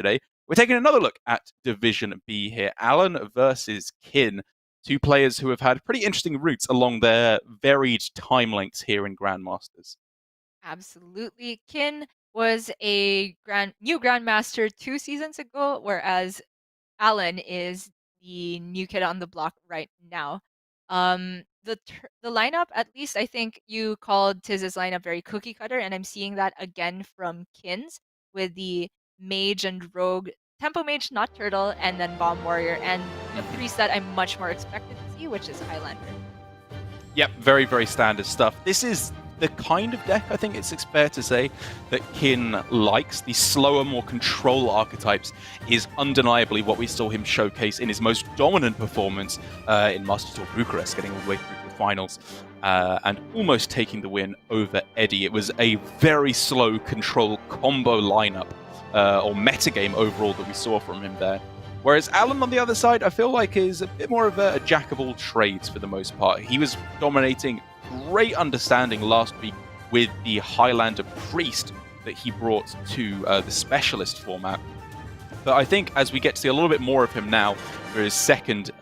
today, we're taking another look at Division B here. Alan versus Kin, two players who have had pretty interesting routes along their varied time lengths here in Grandmasters. Absolutely. Kin was a new Grandmaster 2 seasons ago, whereas Alan is the new kid on the block right now. The lineup, at least I think you called Tiz's lineup very cookie cutter, and I'm seeing that again from Kin's with the mage and rogue, tempo mage, not turtle, and then bomb warrior, and the priest that I'm much more expected to see, which is Highlander. Yep, very, very standard stuff. This is the kind of deck, I think it's fair to say, that Kin likes. The slower, more control archetypes is undeniably what we saw him showcase in his most dominant performance in Masters Tour Bucharest, getting all the way through to the finals and almost taking the win over Eddie. It was a very slow control combo lineup, or metagame overall, that we saw from him there. Whereas Alan, on the other side, I feel like is a bit more of a jack of all trades for the most part. He was dominating, great understanding last week with the Highlander Priest that he brought to the Specialist format. But I think as we get to see a little bit more of him now for his second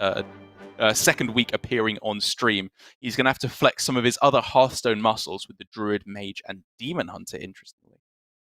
week appearing on stream, he's going to have to flex some of his other Hearthstone muscles with the Druid, Mage, and Demon Hunter, interestingly.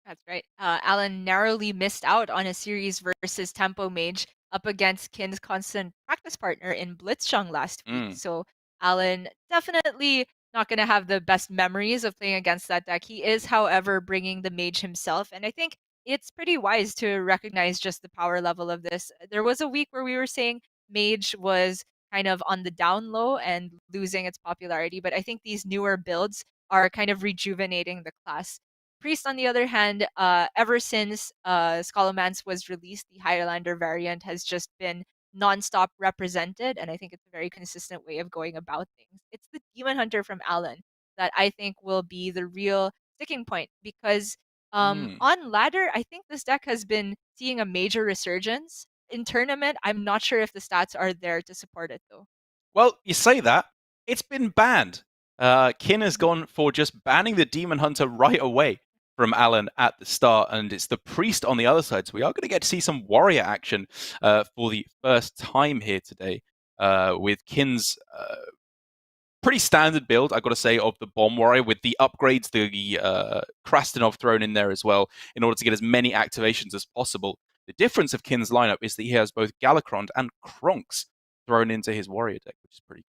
That's right. Alan narrowly missed out on a series versus Tempo Mage up against Kin's constant practice partner in Blitzchung last week. So Alan definitely not going to have the best memories of playing against that deck. He is, however, bringing the Mage himself, and I think it's pretty wise to recognize just the power level of this. There was a week where we were saying Mage was kind of on the down low and losing its popularity, but I think these newer builds are kind of rejuvenating the class. Priest, on the other hand, ever since Scholomance was released, the Highlander variant has just been nonstop represented, and I think it's a very consistent way of going about things. It's the Demon Hunter from Alan that I think will be the real sticking point because on ladder, I think this deck has been seeing a major resurgence. In tournament, I'm not sure if the stats are there to support it though. Well, you say that. It's been banned. Kin has gone for just banning the Demon Hunter right away from Alan at the start, and it's the Priest on the other side. So we are going to get to see some warrior action for the first time here today with Kin's pretty standard build, I've got to say, of the Bomb Warrior with the upgrades, the Krastinov thrown in there as well, in order to get as many activations as possible. The difference of Kin's lineup is that he has both Galakrond and Kronks thrown into his warrior deck, which is pretty cool.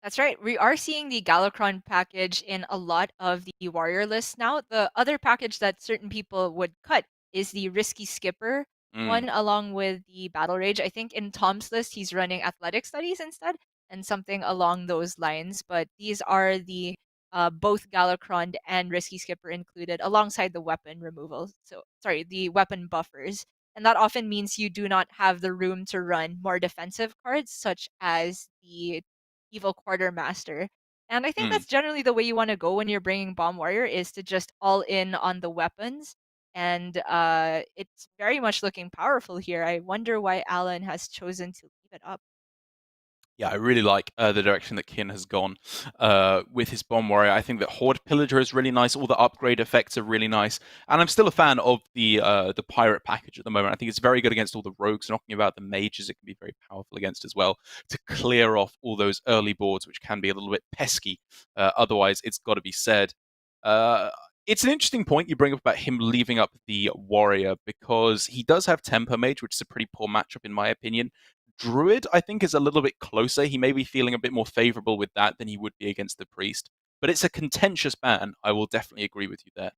That's right. We are seeing the Galakrond package in a lot of the warrior lists now. The other package that certain people would cut is the Risky Skipper one, along with the Battle Rage. I think in Tom's list, he's running Athletic Studies instead, and something along those lines. But these are the both Galakrond and Risky Skipper included alongside the weapon removal. So, sorry, the weapon buffers. And that often means you do not have the room to run more defensive cards, such as the Evil Quartermaster. And I think that's generally the way you want to go when you're bringing Bomb Warrior, is to just all in on the weapons. And it's very much looking powerful here. I wonder why Alan has chosen to leave it up. Yeah, I really like the direction that Kin has gone with his Bomb Warrior. I think that Horde Pillager is really nice. All the upgrade effects are really nice. And I'm still a fan of the Pirate package at the moment. I think it's very good against all the rogues. Knocking about the mages, it can be very powerful against as well, to clear off all those early boards, which can be a little bit pesky. Otherwise, it's got to be said. It's an interesting point you bring up about him leaving up the Warrior, because he does have Tempo Mage, which is a pretty poor matchup in my opinion. Druid, I think, is a little bit closer. He may be feeling a bit more favorable with that than he would be against the Priest. But it's a contentious ban. I will definitely agree with you there.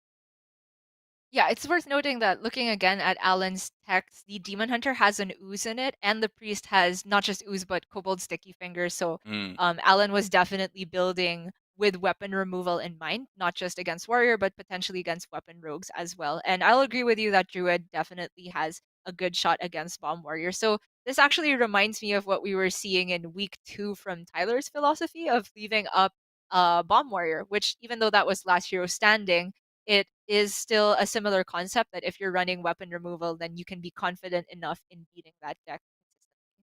Yeah, it's worth noting that looking again at Alan's text, the Demon Hunter has an ooze in it, and the Priest has not just ooze, but Kobold Sticky Fingers. So Alan was definitely building with weapon removal in mind, not just against Warrior, but potentially against weapon rogues as well. And I'll agree with you that Druid definitely has a good shot against Bomb Warrior. So this actually reminds me of what we were seeing in week 2 from Tyler's philosophy of leaving up Bomb Warrior, which, even though that was last hero standing, it is still a similar concept that if you're running weapon removal, then you can be confident enough in beating that deck consistently.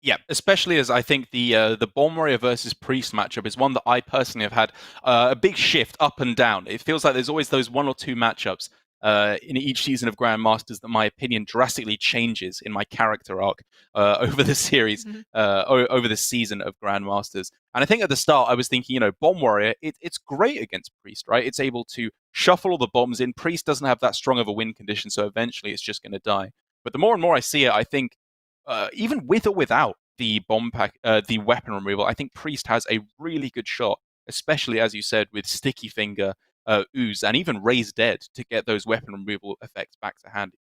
Yeah, especially as I think the Bomb Warrior versus Priest matchup is one that I personally have had a big shift up and down. It feels like there's always those one or two matchups in each season of Grandmasters that my opinion drastically changes in my character arc over the series, over the season of Grandmasters. And I think at the start I was thinking, Bomb Warrior, it's great against Priest, right? It's able to shuffle all the bombs in. Priest doesn't have that strong of a win condition, so eventually it's just going to die. But the more and more I see it, I think even with or without the the weapon removal, I think Priest has a really good shot, especially as you said with Sticky Finger, Ooze, and even Raise Dead to get those weapon removal effects back to hand.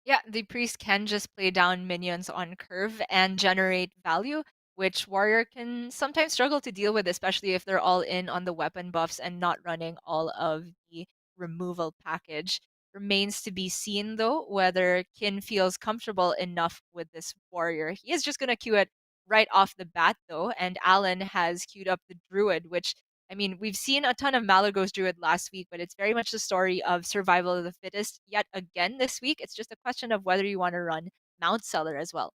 Yeah, the priest can just play down minions on curve and generate value, which warrior can sometimes struggle to deal with, especially if they're all in on the weapon buffs and not running all of the removal package. Remains to be seen, though, whether Kin feels comfortable enough with this warrior. He is just going to queue it right off the bat, though, and Alan has queued up the druid, which I mean, we've seen a ton of Malagos Druid last week, but it's very much the story of survival of the fittest yet again this week. It's just a question of whether you want to run Mount Seller as well.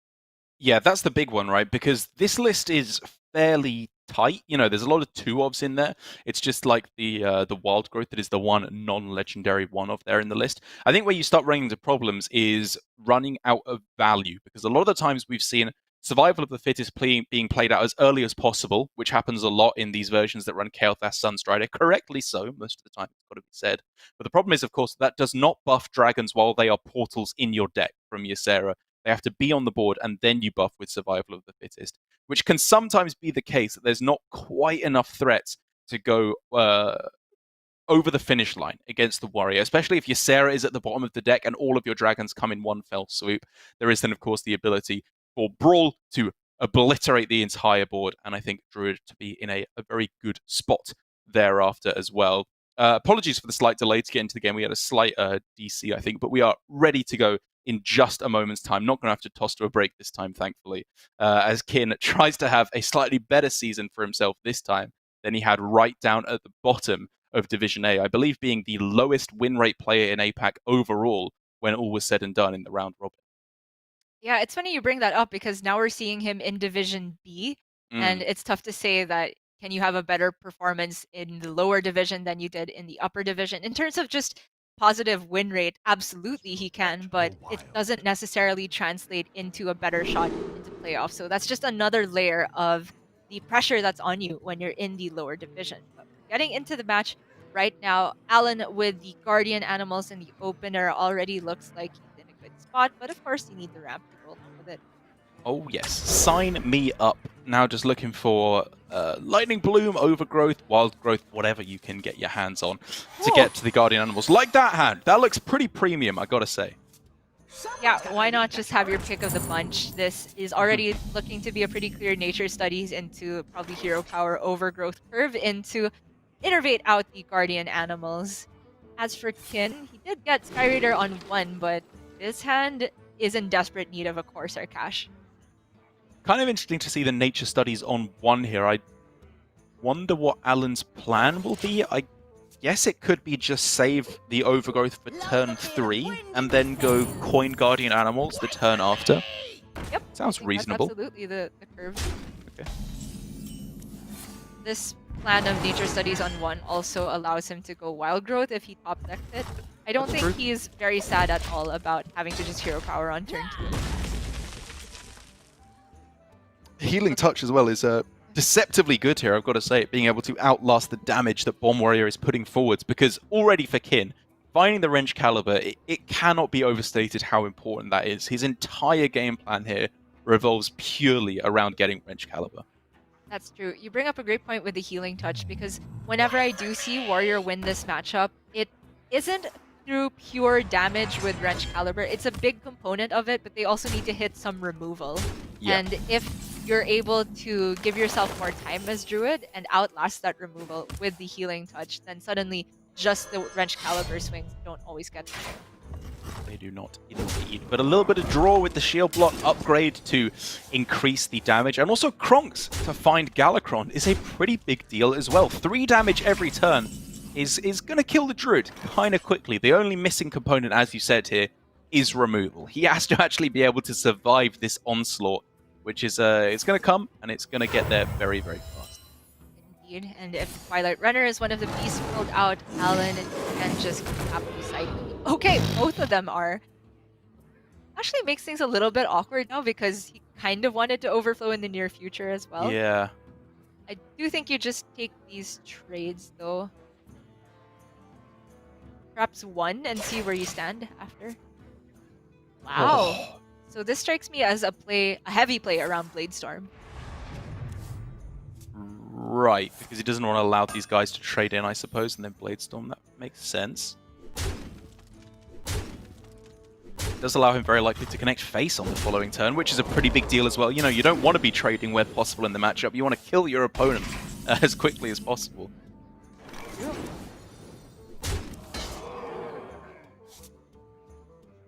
Yeah, that's the big one, right? Because this list is fairly tight. There's a lot of 2-ofs in there. It's just like the Wild Growth that is the one non-legendary 1-off there in the list. I think where you start running into problems is running out of value, because a lot of the times we've seen Survival of the Fittest being played out as early as possible, which happens a lot in these versions that run Kael'thas Sunstrider. Correctly so, most of the time, it's got to be said. But the problem is, of course, that does not buff dragons while they are portals in your deck from Ysera. They have to be on the board, and then you buff with Survival of the Fittest, which can sometimes be the case that there's not quite enough threats to go over the finish line against the warrior, especially if Ysera is at the bottom of the deck and all of your dragons come in one fell swoop. There is then, of course, the ability for Brawl to obliterate the entire board, and I think Druid to be in a very good spot thereafter as well. Apologies for the slight delay to get into the game. We had a slight DC, I think, but we are ready to go in just a moment's time. Not going to have to toss to a break this time, thankfully, as Kin tries to have a slightly better season for himself this time than he had right down at the bottom of Division A, I believe being the lowest win rate player in APAC overall when all was said and done in the round robin. Yeah, it's funny you bring that up because now we're seeing him in Division B, and it's tough to say that can you have a better performance in the lower division than you did in the upper division. In terms of just positive win rate, absolutely he can, but it doesn't necessarily translate into a better shot into playoffs. So that's just another layer of the pressure that's on you when you're in the lower division. But getting into the match right now, Alan with the Guardian Animals in the opener already looks like he's in a good spot, but of course you need the ramp to go along with it. Oh yes, sign me up. Now just looking for Lightning Bloom, Overgrowth, Wild Growth, whatever you can get your hands on to get to the Guardian Animals. Like that hand, that looks pretty premium, I gotta say. Yeah, why not just have your pick of the bunch? This is already looking to be a pretty clear nature studies into probably hero power overgrowth curve into innervate out the Guardian Animals. As for Kin, he did get Sky Raider on 1, but this hand is in desperate need of a Corsair Cache. Kind of interesting to see the nature studies on 1 here. I wonder what Alan's plan will be. I guess it could be just save the Overgrowth for turn 3 and then go coin Guardian Animals the turn after. Yep. Sounds reasonable. That's absolutely the curve. Okay. This plan of nature studies on 1 also allows him to go Wild Growth if he top decked it. I don't think he's very sad at all about having to just hero power on turn 2. Healing Touch as well is deceptively good here, I've got to say, being able to outlast the damage that Bomb Warrior is putting forwards, because already for Kin, finding the Wrench Caliber, it cannot be overstated how important that is. His entire game plan here revolves purely around getting Wrench Caliber. That's true. You bring up a great point with the Healing Touch, because whenever I do see Warrior win this matchup, it isn't through pure damage with Wrench Caliber. It's a big component of it, but they also need to hit some removal. Yeah. And if you're able to give yourself more time as Druid and outlast that removal with the Healing Touch, then suddenly just the Wrench Caliber swings don't always get there. They do not indeed. But a little bit of draw with the shield block upgrade to increase the damage. And also Kronks to find Galakron is a pretty big deal as well. 3 damage every turn is going to kill the Druid kind of quickly. The only missing component, as you said here, is removal. He has to actually be able to survive this onslaught, which is it's going to come, and it's going to get there very, very fast. speed. And if Twilight Runner is one of the beasts pulled out, Alan can just cap recycling. Okay, both of them are. Actually makes things a little bit awkward now because he kind of wanted to overflow in the near future as well. Yeah. I do think you just take these trades though. Perhaps one and see where you stand after. Wow. Oh. So this strikes me as a heavy play around Bladestorm. Right, because he doesn't want to allow these guys to trade in, I suppose, and then Bladestorm. That makes sense. It does allow him very likely to connect face on the following turn, which is a pretty big deal as well. You know, you don't want to be trading where possible in the matchup. You want to kill your opponent as quickly as possible.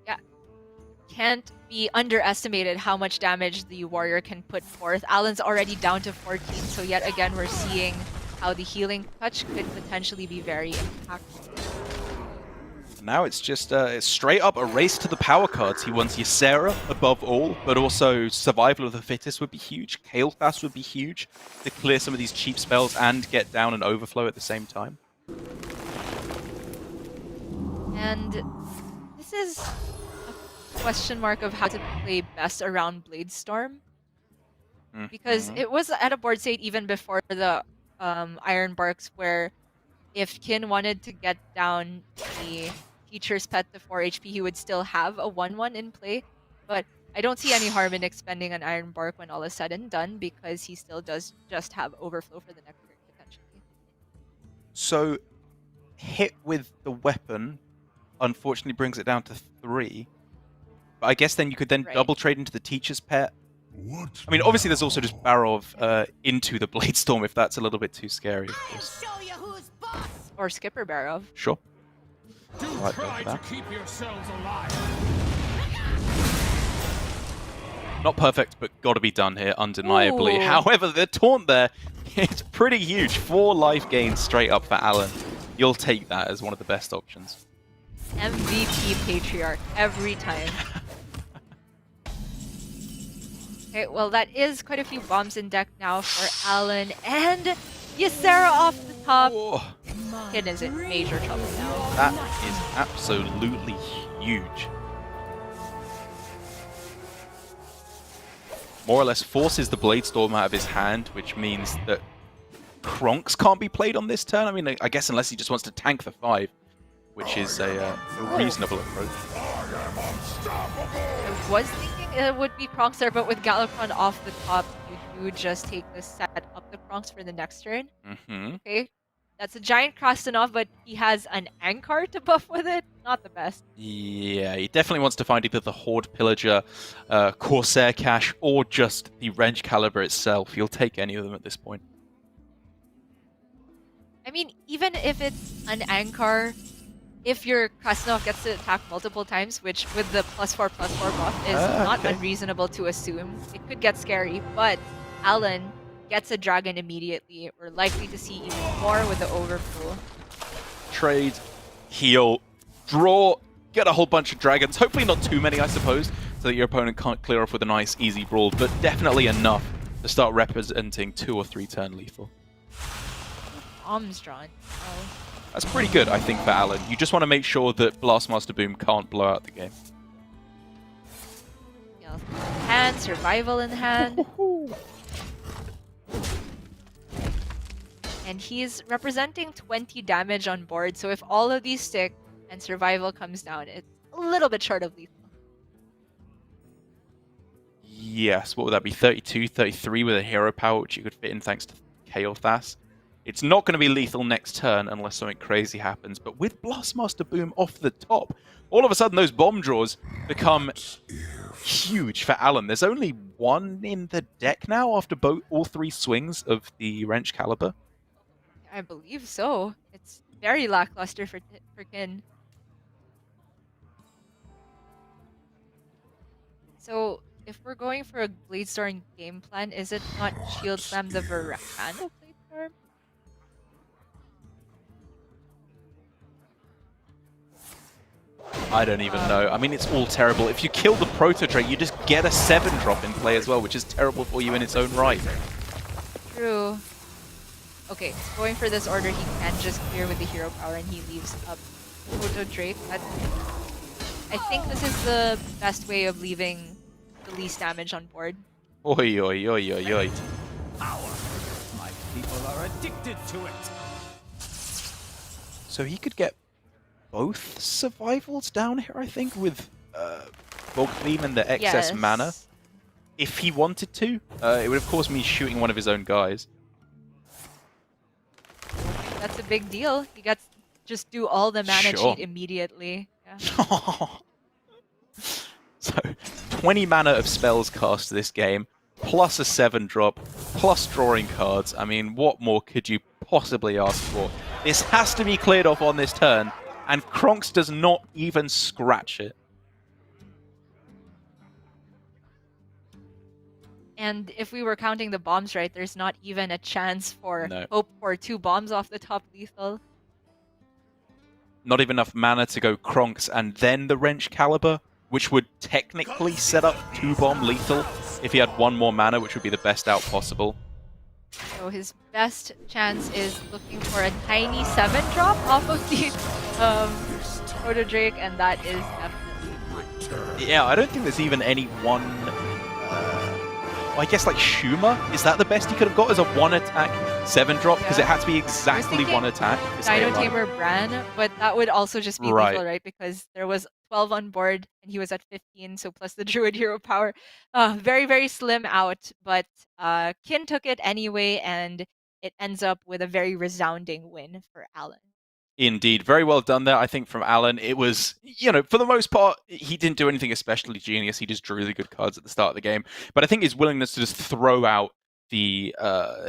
Yeah. Can't be underestimated how much damage the warrior can put forth. Alan's already down to 14, so yet again we're seeing how the healing touch could potentially be very impactful. Now it's just it's straight up a race to the power cards. He wants Ysera above all, but also Survival of the Fittest would be huge. Kael'thas would be huge to clear some of these cheap spells and get down an overflow at the same time. And this is a question mark of how to play best around Bladestorm. Because it was at a board state even before the Iron Barks where if Kin wanted to get down the Teacher's Pet to 4 HP, he would still have a 1-1 in play. But I don't see any harm in expending an Iron Bark when all is said and done because he still does just have overflow for the next turn, potentially. So, hit with the weapon, unfortunately brings it down to 3. But I guess then you could then double trade into the Teacher's Pet. I mean, obviously there's also just Barrow into the Bladestorm if that's a little bit too scary, of course. Or Skipper Barrow. Sure. Do try to keep yourselves alive. Not perfect, but got to be done here, undeniably. Ooh. However, the taunt there is pretty huge. 4 life gains straight up for Alan. You'll take that as one of the best options. MVP Patriarch every time. Okay, well that is quite a few bombs in deck now for Alan, and Ysera off the top. Oh, Kin is in major trouble now. that is absolutely huge. More or less forces the Bladestorm out of his hand, which means that Kronks can't be played on this turn. I mean, I guess unless he just wants to tank the 5, which is a reasonable approach. I was thinking it would be Kronks there, but with Galakrond off the top, you do just take the set up the Kronks for the next turn. Okay, that's a giant Krastenov, but he has an Ankar to buff with it. Not the best. Yeah, he definitely wants to find either the Horde Pillager, Corsair Cache, or just the Wrench Caliber itself. He'll take any of them at this point. I mean, even if it's an Ankar, if your Krastenov gets to attack multiple times, which with the +4/+4 buff is not unreasonable to assume, it could get scary, but Alan gets a dragon immediately. We're likely to see even more with the overflow. Trade, heal, draw, get a whole bunch of dragons. Hopefully not too many, I suppose, so that your opponent can't clear off with a nice, easy brawl, but definitely enough to start representing 2 or 3 turn lethal. Bombs drawn. Oh. That's pretty good, I think, for Alan. You just want to make sure that Blastmaster Boom can't blow out the game. Hand, survival in hand. And he's representing 20 damage on board, so if all of these stick and survival comes down, it's a little bit short of lethal. Yes, what would that be? 32, 33 with a hero power, which you could fit in thanks to Kael'thas. It's not going to be lethal next turn unless something crazy happens, but with Blastmaster Boom off the top, all of a sudden those bomb draws become huge for Alan. There's only 1 in the deck now after all 3 swings of the Wrench Caliber. I believe so. It's very lackluster for Kin. So, if we're going for a Bladestorm game plan, is it not Shield Slam the Varana Bladestorm? I don't even know. I mean, it's all terrible. If you kill the Proto trait, you just get a 7-drop in play as well, which is terrible for you in its own right. True. Okay, going for this order, he can just clear with the hero power and he leaves up Photo Drake. I think this is the best way of leaving the least damage on board. Oi, oi, oi, oi, oi. Power. My people are addicted to it. So he could get both survivals down here, I think, with Bulk Beam and the excess mana. If he wanted to. It would, of course, mean shooting one of his own guys. That's a big deal. He gets just do all the mana Sure. cheat immediately. Yeah. So, 20 mana of spells cast this game, plus a 7-drop, plus drawing cards. I mean, what more could you possibly ask for? This has to be cleared off on this turn, and Kronks does not even scratch it. And if we were counting the bombs right, there's not even a chance for hope for 2 bombs off the top lethal. Not even enough mana to go Kronks and then the Wrench Caliber, which would technically set up 2-bomb lethal if he had 1 more mana, which would be the best out possible. So his best chance is looking for a tiny 7-drop off of the Proto Drake, and that is definitely not. Yeah, I don't think there's even any one... I guess like Schumer, is that the best he could have got as a 1-attack 7-drop? Because it had to be exactly 1 attack. Dino Tamer Bran, but that would also just be lethal, right? Because there was 12 on board and he was at 15, so plus the Druid hero power. Very, very slim out, but Kin took it anyway, and it ends up with a very resounding win for Alan. Indeed. Very well done there, I think, from Alan. It was, you know, for the most part, he didn't do anything especially genius. He just drew really good cards at the start of the game. But I think his willingness to just throw out the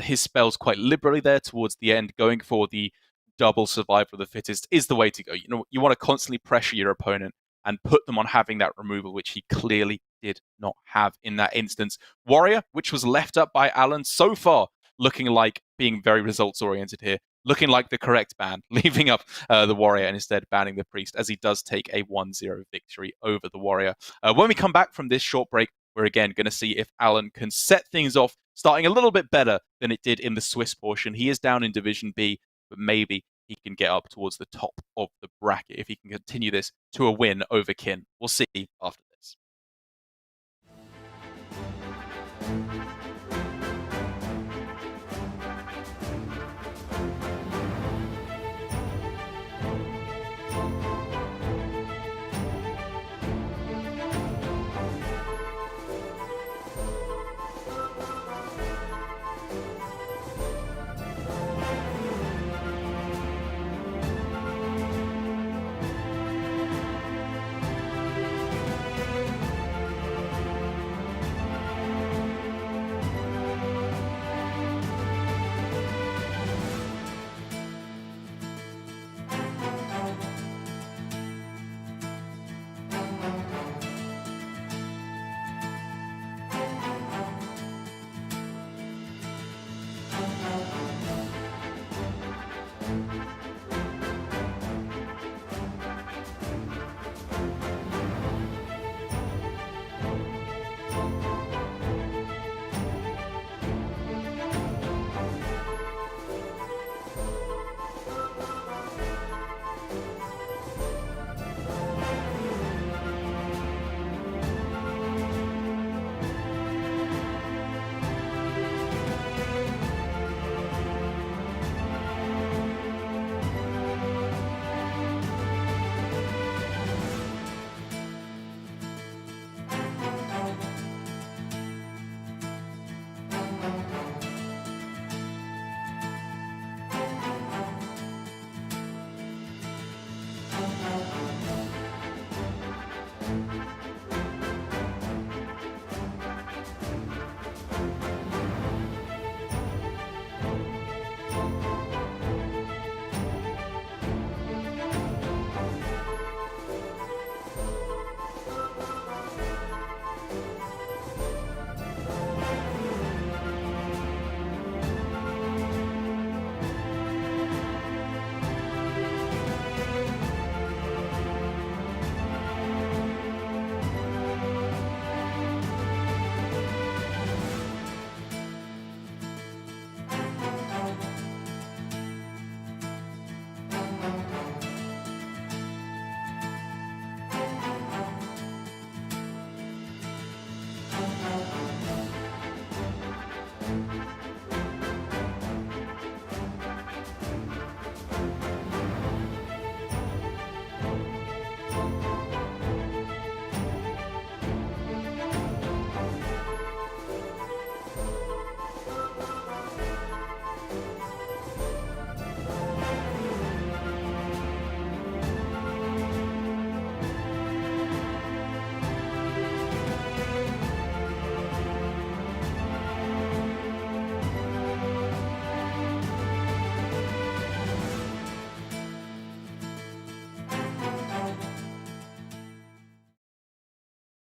his spells quite liberally there towards the end, going for the double survival of the fittest, is the way to go. You know, you want to constantly pressure your opponent and put them on having that removal, which he clearly did not have in that instance. Warrior, which was left up by Alan so far, looking like being very results-oriented here. Looking like the correct ban, leaving up the Warrior and instead banning the Priest, as he does take a 1-0 victory over the Warrior. When we come back from this short break, we're again going to see if Alan can set things off, starting a little bit better than it did in the Swiss portion. He is down in Division B, but maybe he can get up towards the top of the bracket if he can continue this to a win over Kin. We'll see after this.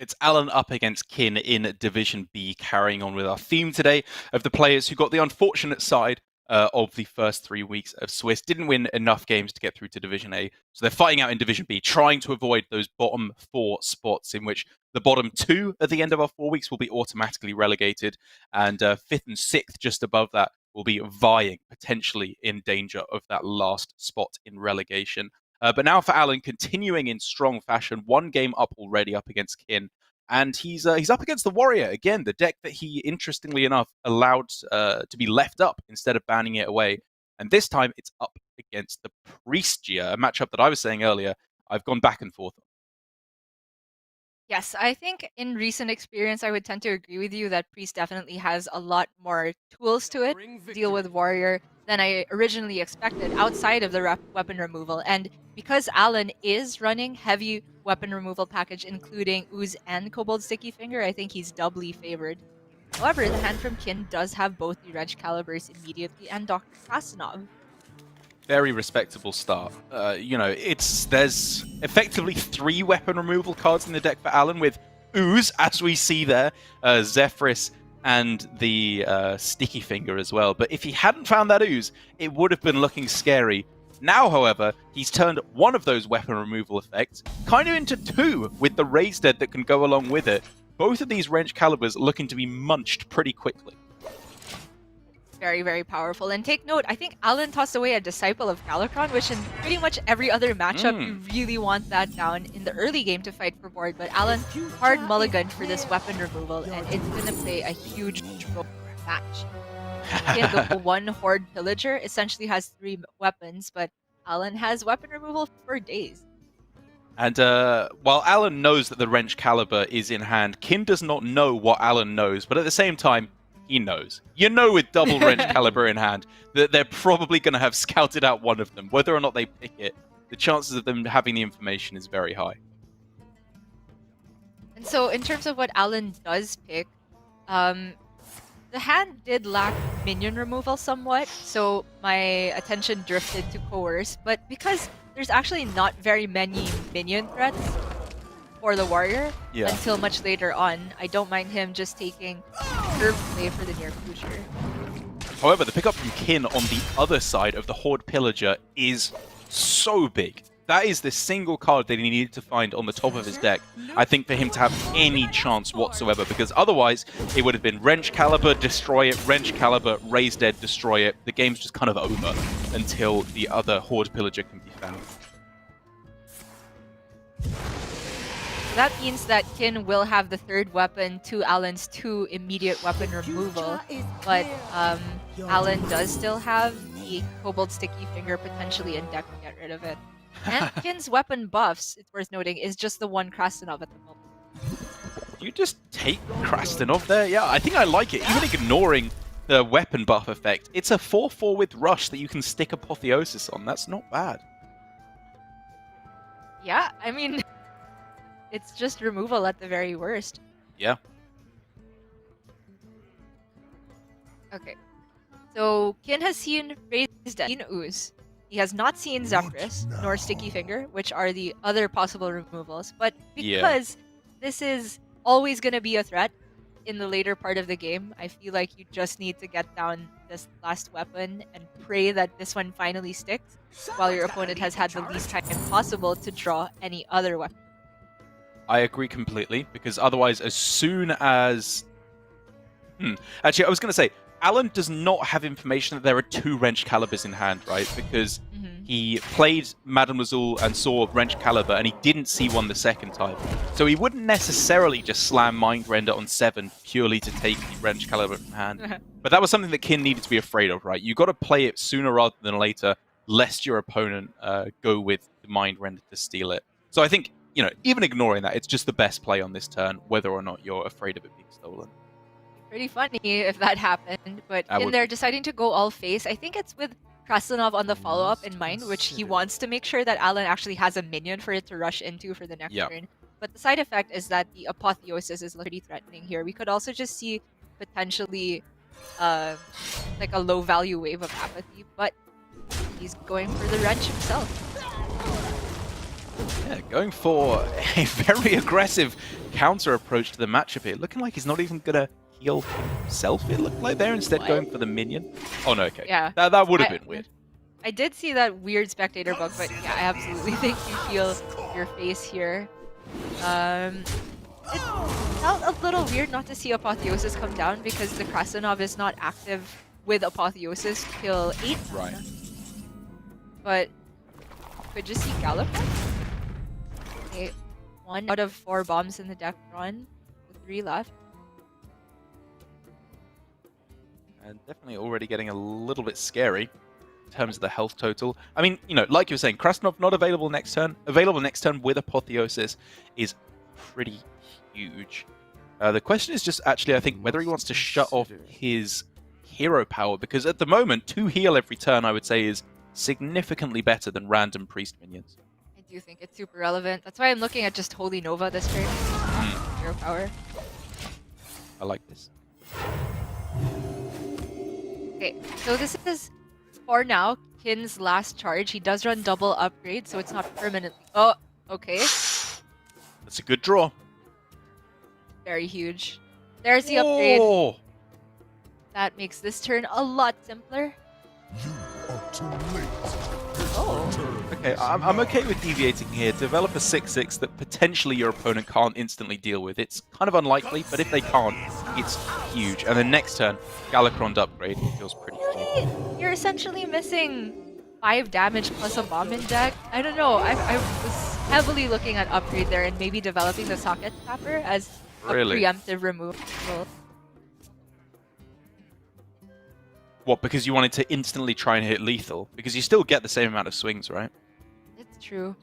It's Alan up against Kin in Division B, carrying on with our theme today of the players who got the unfortunate side of the first 3 weeks of Swiss. Didn't win enough games to get through to Division A, so they're fighting out in Division B, trying to avoid those bottom 4 spots in which the bottom 2 at the end of our 4 weeks will be automatically relegated, and 5th and 6th just above that will be vying, potentially in danger of that last spot in relegation. But now for Alan, continuing in strong fashion, 1 game up already up against Kin, and he's up against the Warrior again, the deck that he, interestingly enough, allowed to be left up instead of banning it away. And this time it's up against the Priestia, a matchup that I was saying earlier. I've gone back and forth. Yes, I think in recent experience, I would tend to agree with you that Priest definitely has a lot more tools to it to deal with Warrior than I originally expected outside of the weapon removal. And because Alan is running heavy weapon removal package, including Ooze and Kobold Sticky Finger, I think he's doubly favored. However, the hand from Kin does have both the Wrench Calibers immediately and Dr. Krasinov. Very respectable start. There's effectively 3 weapon removal cards in the deck for Alan, with Ooze, as we see there, Zephyrus, and the Sticky Finger as well. But if he hadn't found that Ooze, it would have been looking scary. Now, however, he's turned one of those weapon removal effects kind of into 2, with the Raised Dead that can go along with it. Both of these Wrench Calibers looking to be munched pretty quickly. Very, very powerful. And take note, I think Alan tossed away a Disciple of Galakron, which in pretty much every other matchup, you really want that down in the early game to fight for board. But Alan hard mulliganed for this weapon removal, and it's going to play a huge role in the match. The 1 Horde Pillager essentially has 3 weapons, but Alan has weapon removal for days. And while Alan knows that the Wrench Caliber is in hand, Kin does not know what Alan knows, but at the same time, he knows. You know, with double Wrench Caliber in hand, that they're probably going to have scouted out one of them. Whether or not they pick it, the chances of them having the information is very high. And so, in terms of what Alan does pick, the hand did lack minion removal somewhat, so my attention drifted to Coerce. But because there's actually not very many minion threats for the Warrior until much later on, I don't mind him just taking curve play for the near future. However, the pickup from Kin on the other side of the Horde Pillager is so big. That is the single card that he needed to find on the top of his deck, I think, for him to have any chance whatsoever, because otherwise it would have been Wrench Caliber, destroy it, Wrench Caliber, Raised Dead, destroy it. The game's just kind of over until the other Horde Pillager can be found. That means that Kin will have the 3rd weapon to Alan's 2 immediate weapon removal, but Alan does still have the Kobold Sticky Finger potentially in deck to get rid of it. And Kin's weapon buffs, it's worth noting, is just the 1 Krasinov at the moment. You just take Krasinov there? Yeah, I think I like it. Even ignoring the weapon buff effect, it's a 4/4 with Rush that you can stick Apotheosis on. That's not bad. Yeah, I mean, it's just removal at the very worst. Yeah. Okay. So, Kin has seen Raised Dead, seen Ooze. He has not seen Zephyrus, nor Sticky Finger, which are the other possible removals. But because this is always going to be a threat in the later part of the game, I feel like you just need to get down this last weapon and pray that this one finally sticks, while your opponent has had the least time possible to draw any other weapon. I agree completely, because otherwise, as soon as... Actually, I was going to say, Alan does not have information that there are 2 Wrench Calibers in hand, right? Because he played Mademoiselle and saw Wrench Caliber, and he didn't see one the second time. So he wouldn't necessarily just slam Mind Render on 7 purely to take the Wrench Caliber from hand. But that was something that Kin needed to be afraid of, right? You got to play it sooner rather than later, lest your opponent go with the Mind Render to steal it. So I think, you know, even ignoring that, it's just the best play on this turn, whether or not you're afraid of it being stolen. Pretty funny if that happened, but in there deciding to go all face, I think it's with Krasinov on the follow-up in mind, which he wants to make sure that Alan actually has a minion for it to rush into for the next turn. But the side effect is that the Apotheosis is pretty threatening here. We could also just see potentially like a low-value wave of apathy, but he's going for the wrench himself. Yeah, going for a very aggressive counter approach to the matchup here. Looking like he's not even going to heal himself, it looked like they're instead going for the minion. Oh no, okay. Yeah. That would have been weird. I did see that weird spectator bug, but yeah, I absolutely think you heal your face here. It felt a little weird not to see Apotheosis come down because the Krasanov is not active with Apotheosis till 8. Right. But could just see Gallifrey. Okay, 1 out of 4 bombs in the deck run, 3 left. And definitely already getting a little bit scary in terms of the health total. I mean, you know, like you were saying, Krasanov not available next turn. Available next turn with Apotheosis is pretty huge. The question is just actually, I think, whether he wants to shut off his hero power, because at the moment, 2 heal every turn, I would say, is significantly better than random priest minions. I do think it's super relevant. That's why I'm looking at just Holy Nova this turn. Hero power. I like this. Okay, so this is, for now, Kin's last charge. He does run double upgrade, so it's not permanently... Oh, okay. That's a good draw. Very huge. There's the upgrade. Oh! That makes this turn a lot simpler. You are too late. Oh. Okay, I'm okay with deviating here. Develop a 6/6 that potentially your opponent can't instantly deal with. It's kind of unlikely, but if they can't, it's huge. And then next turn, Galakrond upgrade feels pretty clean. You're essentially missing 5 damage plus a bomb in deck. I don't know. I was heavily looking at upgrade there and maybe developing the socket tapper as a preemptive removal. What, because you wanted to instantly try and hit lethal? Because you still get the same amount of swings, right? It's true.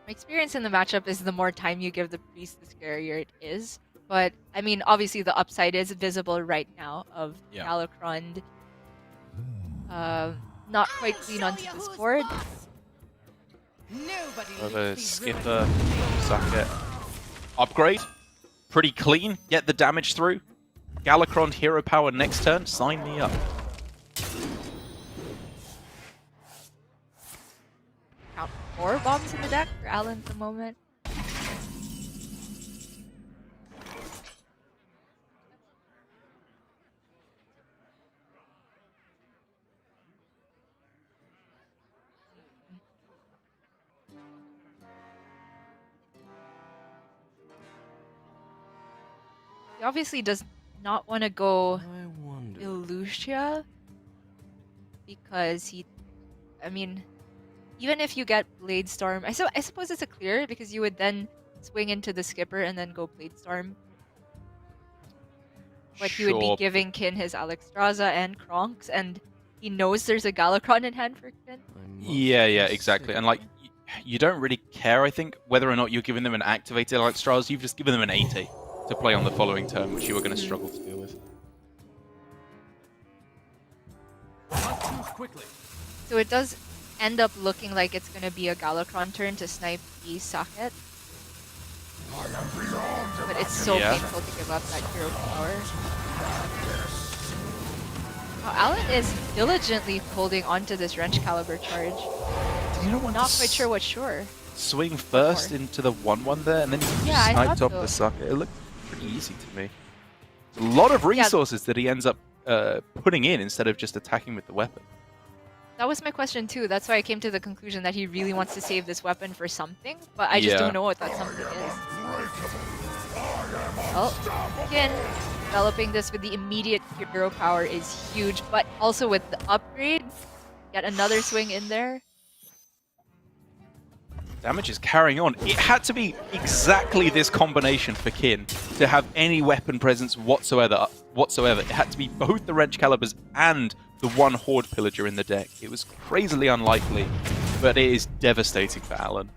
My experience in the matchup is the more time you give the priest, the scarier it is. But, I mean, obviously the upside is visible right now of Galakrond. Not quite clean onto this board. The skipper, socket. Upgrade. Pretty clean. Get the damage through. Galakrond hero power next turn. Sign me up. Count 4 bombs in the deck for Alan at the moment. He obviously does not want to go Illusia because I mean, even if you get Blade Storm, I suppose it's a clear because you would then swing into the skipper and then go Blade Storm. But he would be giving Kin his Alexstrasza and Kronks, and he knows there's a Galakrond in hand for Kin. Yeah, exactly. And like, you don't really care, I think, whether or not you're giving them an activated Alexstrasza. You've just given them an 80 to play on the following turn, which you were going to struggle to deal with. So it does end up looking like it's going to be a Galakrond turn to snipe the socket. But it's so painful to give up that hero power. Wow, Alan is diligently holding onto this Wrench Caliber charge. Not quite sure what Swing first into the 1/1 there, and then he sniped off the socket. It looked pretty easy to me. A lot of resources that he ends up putting in instead of just attacking with the weapon. That was my question too. That's why I came to the conclusion that he really wants to save this weapon for something, but I just don't know what that something is. Well, again, developing this with the immediate hero power is huge, but also with the upgrade, get another swing in there. Damage is carrying on. It had to be exactly this combination for Kin to have any weapon presence whatsoever. It had to be both the Wrench Calibers and the one Horde Pillager in the deck. It was crazily unlikely, but it is devastating for Alan.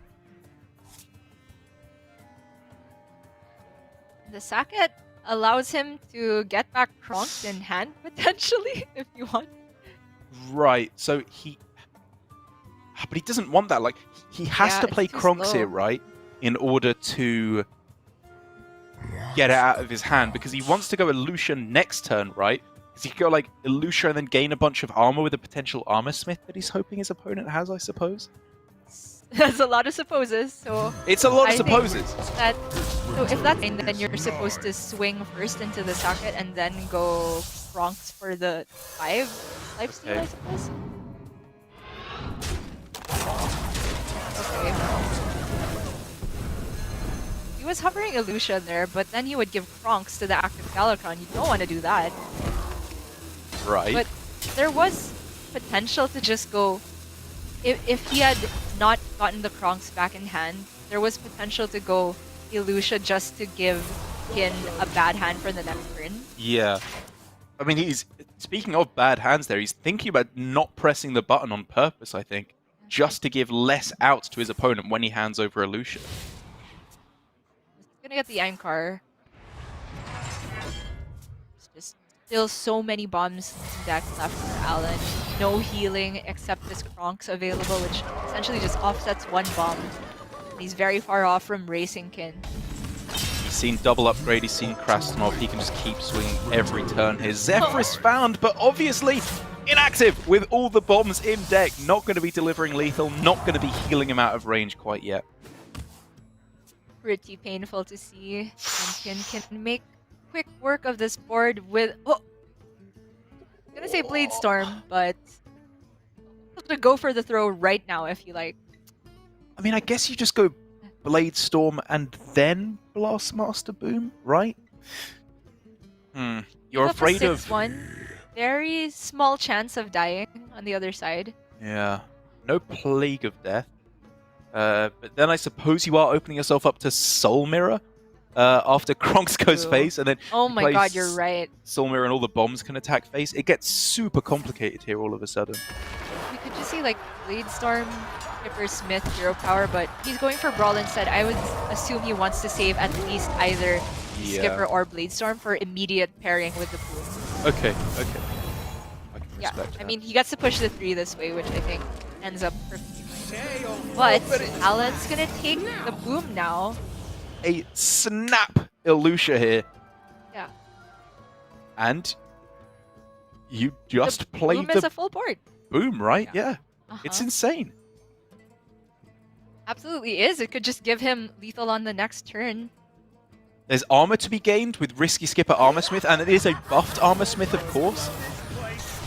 The socket allows him to get back Kronks in hand, potentially, if you want. Right, so but he doesn't want that. Like, he has to play Kronks here, right? In order to get it out of his hand, because he wants to go Illusion next turn, right? Because he could go, like, Illusion and then gain a bunch of armor with a potential Armor Smith that he's hoping his opponent has, I suppose. That's a lot of supposes. So It's a lot of I think supposes. that so if that's fine, then you're supposed to swing first into the socket and then go Bronx for the 5 lifesteal, Okay. I suppose. Okay. He was hovering Illusion there, but then he would give Kronks to the active Galacron. You don't want to do that. Right. But there was potential to just go... If he had not gotten the Kronks back in hand, there was potential to go Illusion just to give Kin a bad hand for the next turn. Yeah. I mean, he's... Speaking of bad hands there, he's thinking about not pressing the button on purpose, I think. Just to give less outs to his opponent when he hands over Illusion. He's gonna get the Ankar. It's just still so many bombs in deck left for Alan. No healing except this Kronks available, which essentially just offsets one bomb. And he's very far off from racing Kin. He's seen double upgrade, he's seen Krasnov, he can just keep swinging every turn here. Zephyrus found, but obviously inactive with all the bombs in deck. Not going to be delivering lethal, not going to be healing him out of range quite yet. Pretty painful to see. And Kin can make quick work of this board with... Oh! I'm gonna say Blade Storm, but... to go for the throw right now if you like. I mean, I guess you just go Blade Storm and then Blastmaster Boom, right? You're Go for afraid of... 6-1. Very small chance of dying on the other side. Yeah. No Plague of Death. But then I suppose you are opening yourself up to Soul Mirror after Kronks goes True. face, and then Oh my god, you're right. Soul Mirror and all the bombs can attack face. It gets super complicated here all of a sudden. We could just see like Blade Storm, Skipper Smith, Hero Power, but he's going for Brawl instead. I would assume he wants to save at least either Skipper or Blade Storm for immediate pairing with the Boom. Okay. I can Yeah, respect I that. mean, he gets to push the 3 this way, which I think ends up perfectly fine. But Alan's gonna take the Boom now. A snap Illusia here. Yeah. And you just The played Boom is the a full board. Boom, right? Yeah. Yeah. It's insane. Absolutely is. It could just give him lethal on the next turn. There's armor to be gained with Risky Skipper Armorsmith, and it is a buffed Armorsmith, of course,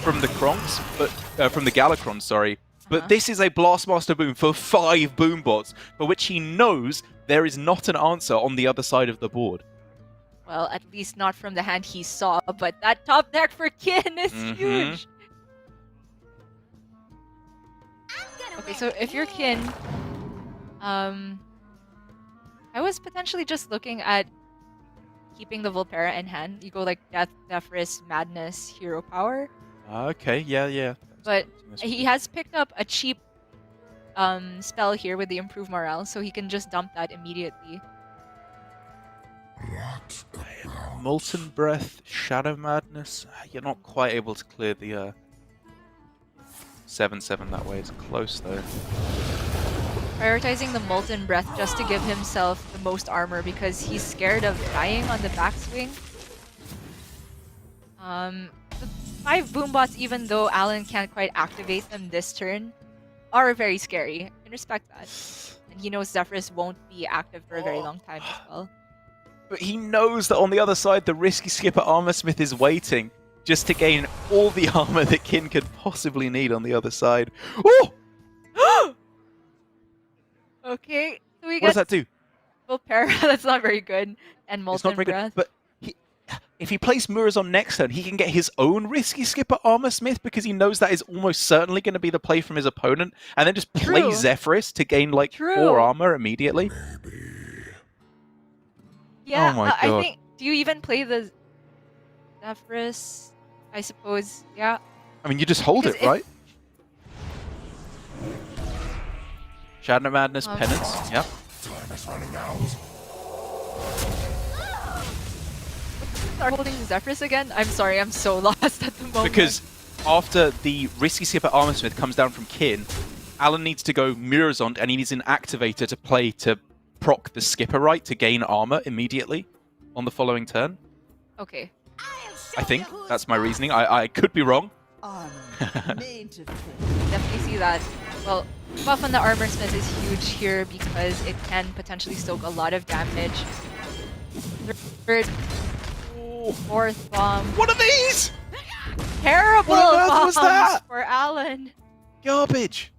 from the Kronks, but from the Galacron, sorry. But this is a Blastmaster Boom for 5 Boom bots, for which he knows there is not an answer on the other side of the board. Well, at least not from the hand he saw, but that top deck for Kin is huge. Okay, so if you're Kin, I was potentially just looking at keeping the Volpera in hand. You go like Death, Zephyrus, Madness, Hero Power. Okay, yeah. But he has picked up a cheap spell here with the Improved Morale, so he can just dump that immediately. Molten Breath, Shadow Madness. You're not quite able to clear the 7/7 that way. It's close though. Prioritizing the Molten Breath just to give himself the most armor because he's scared of dying on the backswing. The 5 Boom bots, even though Alan can't quite activate them this turn, are very scary. I can respect that. And he knows Zephyrus won't be active for a very long time as well. But he knows that on the other side, the Risky Skipper Armorsmith is waiting just to gain all the armor that Kin could possibly need on the other side. Oh! Okay, so we What does get that do? Volpera. That's not very good. And It's Molten not very Breath. good. But if he plays Mirrors on next turn, he can get his own Risky Skipper Armorsmith because he knows that is almost certainly going to be the play from his opponent, and then just play True. Zephyrus to gain like True. 4 armor immediately. Yeah, Oh my I God. think... Do you even play the Zephyrus? I suppose, yeah. I mean, you just hold Because it, right? Shadow Madness, Penance, yep. Start holding Zephyrus again? I'm sorry, I'm so lost at the moment. Because after the Risky Skipper Armorsmith comes down from Kin, Alan needs to go Mirror's on, and he needs an activator to play to proc the Skipper right to gain armor immediately on the following turn. Okay. I think that's my reasoning. I could be wrong. Definitely see that. Well, buff on the Armor Smith is huge here because it can potentially soak a lot of damage. Third, fourth bomb. What are these? Terrible What on earth bombs was that? for Alan. Garbage.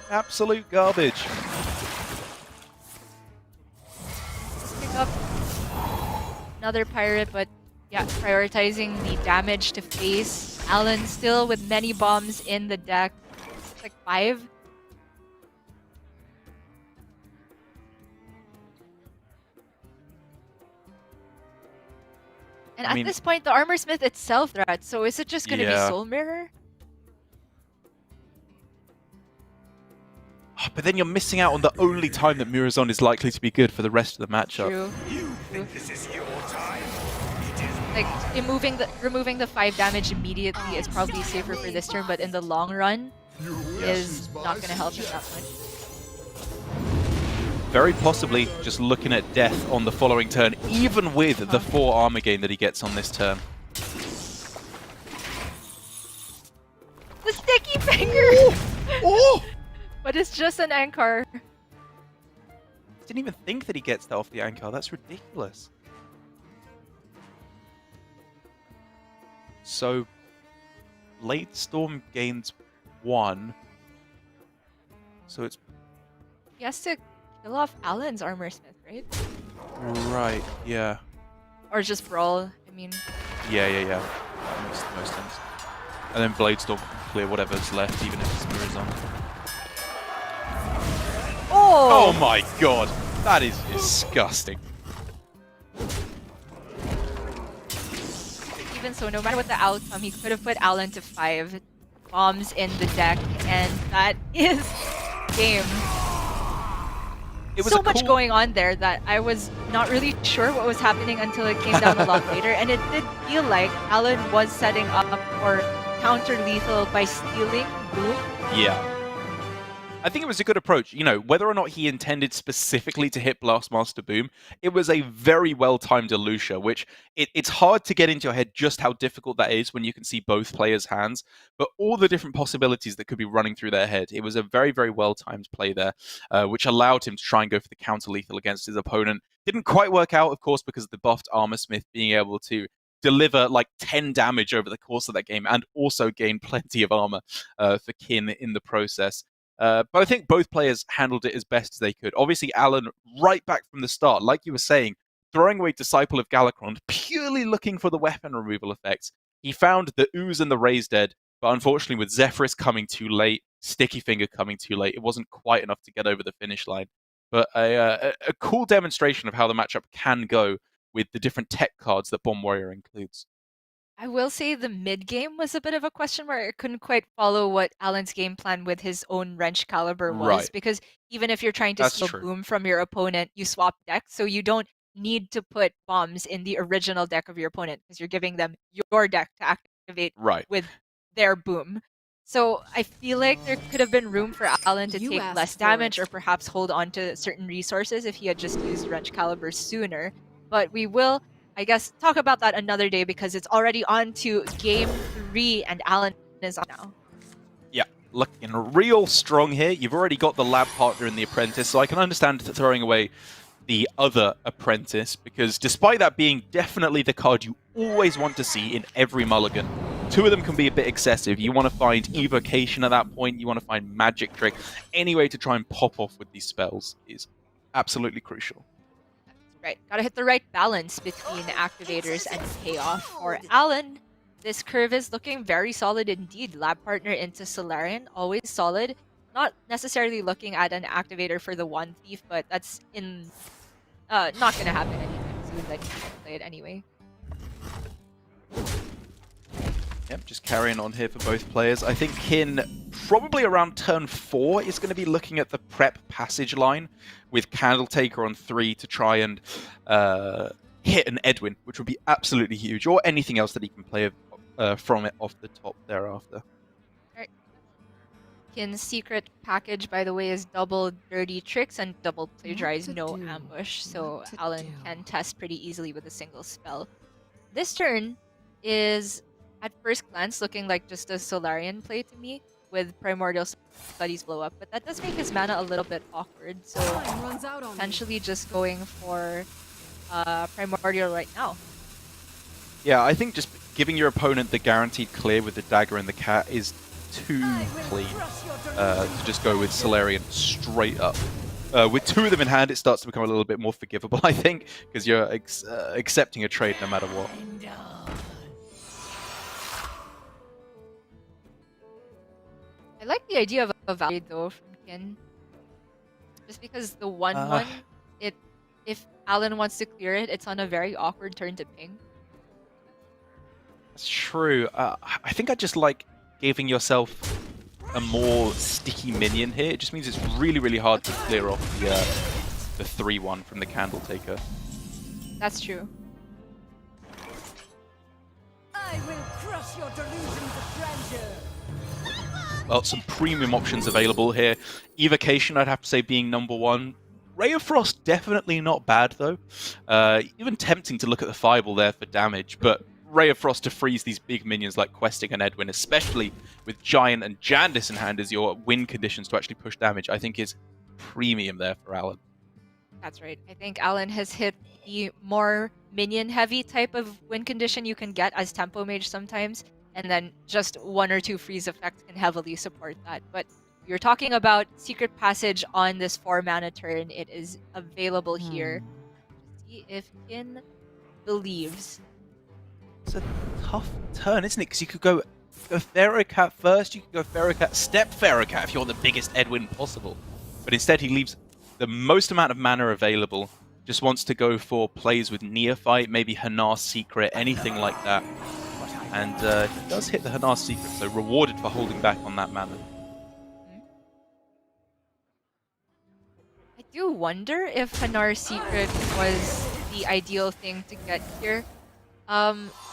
Absolute garbage. Pick up another pirate, but yeah, prioritizing the damage to face. Alan still with many bombs in the deck. It's like 5. And at this point, the Armor Smith itself threat, so is it just going to be Soul Mirror? But then you're missing out on the only time that Murazon is likely to be good for the rest of the matchup. True. You think this is your time? Like, removing the 5 damage immediately is probably safer for this turn, but in the long run, is not going to help you that much. Very possibly just looking at death on the following turn, even with the 4 armor gain that he gets on this turn. The sticky finger! Oh! But it's just an Ankar. Didn't even think that he gets that off the Ankar. That's ridiculous. So, Late Storm gains 1. So it's... He has to kill off Alan's Armor Smith, right? Right, yeah. Or just Brawl, I mean. Yeah. That makes the most sense. And then Bladestorm can clear whatever's left, even if it's Murazon. Oh! Oh my god! That is disgusting. Even so, no matter what the outcome, he could have put Alan to 5 bombs in the deck, and that is game. It was so much going on there that I was not really sure what was happening until it came down a lot later, and it did feel like Alan was setting up for counter-lethal by stealing Boom. Yeah. I think it was a good approach. You know, whether or not he intended specifically to hit Blastmaster Boom, it was a very well-timed Elucia, which it's hard to get into your head just how difficult that is when you can see both players' hands, but all the different possibilities that could be running through their head. It was a very, very well-timed play there, which allowed him to try and go for the counter-lethal against his opponent. Didn't quite work out, of course, because of the buffed Armor Smith being able to deliver like 10 damage over the course of that game and also gain plenty of armor for Kin in the process. But I think both players handled it as best as they could. Obviously, Alan, right back from the start, like you were saying, throwing away Disciple of Galakron, purely looking for the weapon removal effects. He found the Ooze and the Raised Dead, but unfortunately with Zephyrus coming too late, Sticky Finger coming too late, it wasn't quite enough to get over the finish line. But a cool demonstration of how the matchup can go with the different tech cards that Bomb Warrior includes. I will say the mid game was a bit of a question where it couldn't quite follow what Alan's game plan with his own Wrench Caliber was. Right. Because even if you're trying to steal Boom from your opponent, you swap decks, so you don't need to put bombs in the original deck of your opponent because you're giving them your deck to activate with their Boom. So I feel like there could have been room for Alan to take less damage or perhaps hold on to certain resources if he had just used Wrench Caliber sooner. But we will, I guess, talk about that another day because it's already on to game 3 and Alan is on now. Yeah, looking real strong here. You've already got the lab partner in the apprentice, so I can understand throwing away the other apprentice because despite that being definitely the card you always want to see in every mulligan, 2 of them can be a bit excessive. You want to find Evocation at that point, you want to find Magic Trick. Any way to try and pop off with these spells is absolutely crucial. Right, gotta hit the right balance between activators and payoff. For Alan, this curve is looking very solid indeed. Lab partner into Solarian, always solid. Not necessarily looking at an activator for the One Thief, but that's not gonna happen anytime soon. Like, you can play it anyway. Yep, just carrying on here for both players. I think Kin, probably around turn 4, is going to be looking at the prep passage line with Candle Taker on 3 to try and hit an Edwin, which would be absolutely huge, or anything else that he can play from it off the top thereafter. Alright. Kin's secret package, by the way, is double Dirty Tricks and double Plagiarize No Ambush, so Alan can test pretty easily with a single spell. This turn is, at first glance, looking like just a Solarian play to me. with Primordial Studies blow up, but that does make his mana a little bit awkward. So potentially just going for Primordial right now. Yeah, I think just giving your opponent the guaranteed clear with the dagger and the cat is too clean to just go with Solarian straight up. With two of them in hand, it starts to become a little bit more forgivable, I think, because you're accepting a trade no matter what. I like the idea of a value though from Kin. Just because the 1/1, if Alan wants to clear it, it's on a very awkward turn to ping. That's true. I think I just like giving yourself a more sticky minion here. It just means it's really, really hard to clear off the 3/1 from the Candle Taker. That's true. I will crush your delusions of grandeur. Well, some premium options available here. Evocation, I'd have to say, being #1. Ray of Frost, definitely not bad, though. Even tempting to look at the Fireball there for damage, but Ray of Frost to freeze these big minions like Questing and Edwin, especially with Giant and Jandis in hand as your win conditions to actually push damage, I think is premium there for Alan. That's right. I think Alan has hit the more minion-heavy type of win condition you can get as Tempo Mage sometimes, and then just 1 or 2 freeze effects can heavily support that. But you're talking about Secret Passage on this 4-mana turn. It is available here. See if Kin believes. It's a tough turn, isn't it? Because you could go Ferocat first, you could go Ferocat, step Ferocat if you want the biggest Edwin possible. But instead he leaves the most amount of mana available, just wants to go for plays with Neophyte, maybe Hanar Secret, anything like that. And he does hit the Hanar Secret, so rewarded for holding back on that mana. I do wonder if Hanar Secret was the ideal thing to get here.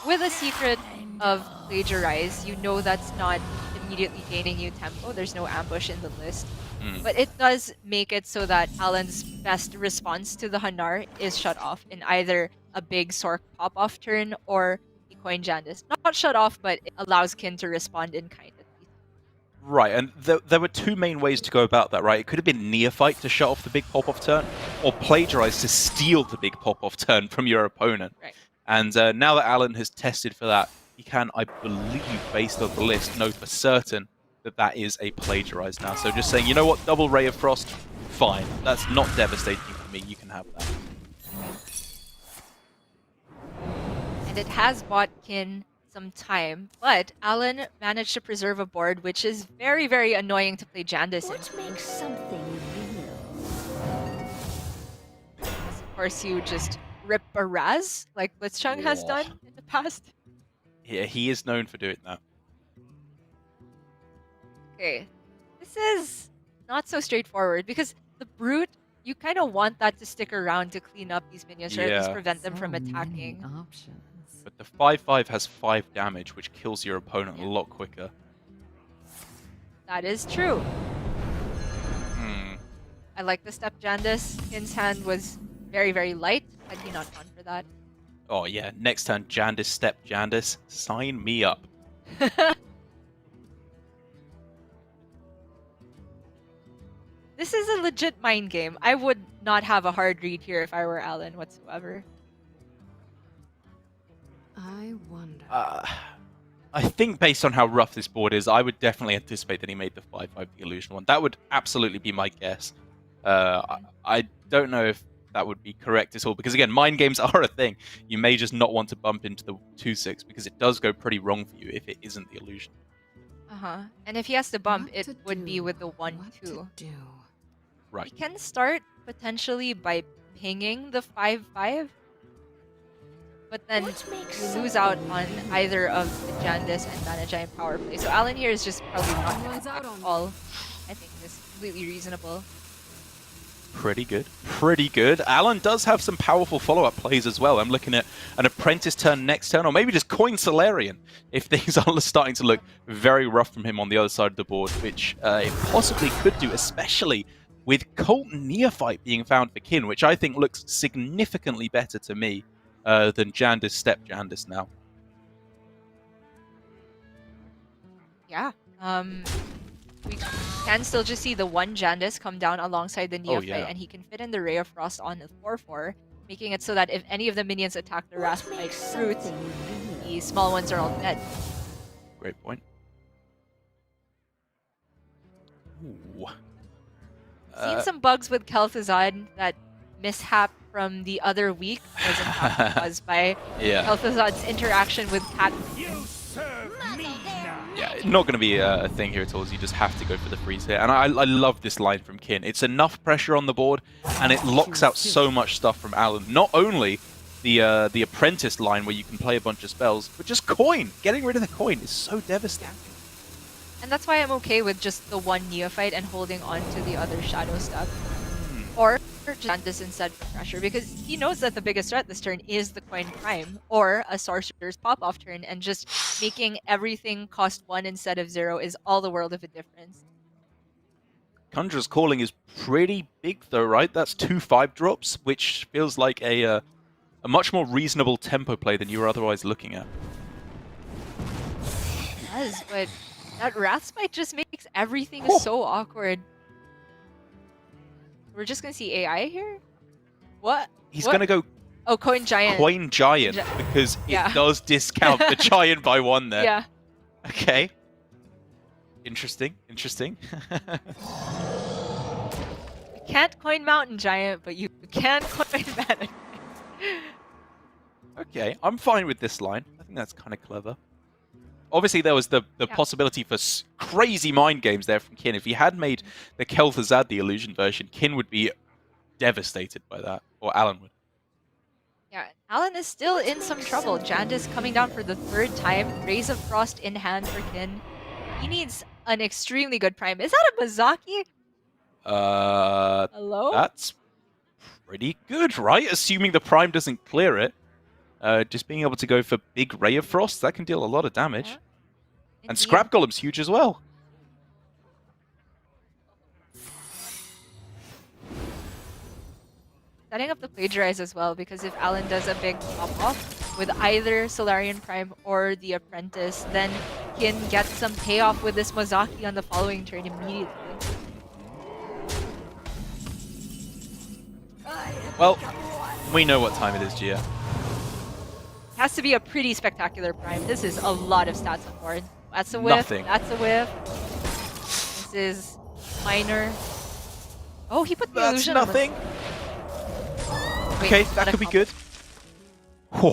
With a Secret of Plagiarize, you know that's not immediately gaining you tempo. There's no ambush in the list. But it does make it so that Alan's best response to the Hanar is shut off in either a big Sork pop-off turn or a Coin Jandis. Not shut off, but it allows Kin to respond in kind at least. Right, and there were two main ways to go about that, right? It could have been Neophyte to shut off the big pop-off turn, or Plagiarize to steal the big pop-off turn from your opponent. Right. And now that Alan has tested for that, he can, I believe, based on the list, know for certain that that is a Plagiarize now. So just saying, you know what, double Ray of Frost, fine. That's not devastating for me, you can have that. And it has bought Kin some time, but Alan managed to preserve a board which is very, very annoying to play Jandis in. What makes something real? Of course, you just rip a Raz, like Blitzchung has done in the past. Yeah, he is known for doing that. Okay, this is not so straightforward because the Brute, you kind of want that to stick around to clean up these minions, or at least prevent them from attacking. Options. But the 5/5 has 5 damage, which kills your opponent a lot quicker. That is true. I like the step Jandis. Kin's hand was very, very light. Had he not gone for that. Oh yeah, next turn, Jandis, step Jandis. Sign me up. This is a legit mind game. I would not have a hard read here if I were Alan whatsoever. I wonder. I think based on how rough this board is, I would definitely anticipate that he made the 5/5 the illusion one. That would absolutely be my guess. I don't know if that would be correct at all, because again, mind games are a thing. You may just not want to bump into the 2/6 because it does go pretty wrong for you if it isn't the illusion. And if he has to bump, What it to would be do? with the What 1/2. to do? Right. We can start potentially by pinging the 5/5, but then What makes you lose out something on real? either of the Jandis and Mana Giant power play. So Alan here is just probably not going to Runs out attack on at all. I think this is completely reasonable. Pretty good. Pretty good. Alan does have some powerful follow-up plays as well. I'm looking at an Apprentice turn next turn, or maybe just Coin Solarian, if things are starting to look very rough from him on the other side of the board, which it possibly could do, especially with Colt Neophyte being found for Kin, which I think looks significantly better to me than Jandis Step Jandis now. Yeah. we can still just see the one Jandice come down alongside the Neophyte, yeah. and he can fit in the Ray of Frost on the 4/4, making it so that if any of the minions attack the Raspberry Fruit, the small ones are all dead. Great point. Ooh. Seen some bugs with Kel'Thuzad. That mishap from the other week was in fact caused by Kel'Thuzad's interaction with Cat. Yeah, not going to be a thing here at all. You just have to go for the freeze here. And I love this line from Kin. It's enough pressure on the board, and it locks out so much stuff from Alan. Not only the apprentice line where you can play a bunch of spells, but just coin. Getting rid of the coin is so devastating. And that's why I'm okay with just the one Neophyte and holding on to the other Shadow stuff. Or Jantis instead for pressure, because he knows that the biggest threat this turn is the Coin Prime, or a Sorcerer's pop-off turn, and just making everything cost 1 instead of 0 is all the world of a difference. Conjurer's Calling is pretty big though, right? That's 2 5-drops, which feels like a much more reasonable tempo play than you were otherwise looking at. It does, but that Wrathspite just makes everything so awkward. We're just gonna see AI here? What? He's gonna go Coin Giant. Coin Giant, because it does discount the Giant by 1 there. Yeah. Okay. Interesting, interesting. You can't coin Mountain Giant, but you can coin Mana. Okay, I'm fine with this line. I think that's kind of clever. Obviously, there was the possibility for crazy mind games there from Kin. If he had made the Kel'Thuzad the illusion version, Kin would be devastated by that, or Alan would. Yeah, Alan is still in some trouble. Jandice coming down for the 3rd time. Rays of Frost in hand for Kin. He needs an extremely good prime. Is that a Mizaki? Hello? That's pretty good, right? Assuming the prime doesn't clear it. Just being able to go for big Ray of Frost, that can deal a lot of damage. Yeah. And Scrap Golem's huge as well. Setting up the Plagiarize as well, because if Alan does a big pop-off with either Solarian Prime or the Apprentice, then Kin gets some payoff with this Mozaki on the following turn immediately. Well, we know what time it is, Gia. Has to be a pretty spectacular prime. This is a lot of stats on board. That's a whiff. Nothing. That's a whiff. This is minor. Oh, he put the That's illusion nothing. on Wait, Okay, that could be good. Whew.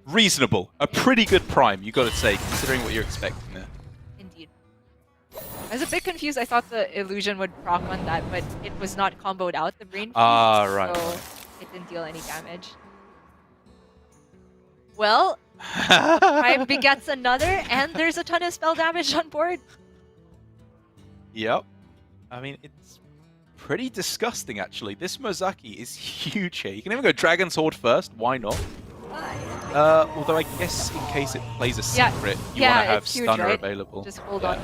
Reasonable. A pretty good prime, you got to say, considering what you're expecting there. Indeed. I was a bit confused. I thought the illusion would proc on that, but it was not comboed out, the brain freeze, Right. so it didn't deal any damage. Well, prime begets another, and there's a ton of spell damage on board. Yep. I mean, it's pretty disgusting, actually. This Mozaki is huge here. You can even go Dragon's Horde first. Why not? Although I guess in case it plays a secret, you want to have it's huge, Stunner right? available. Just hold on.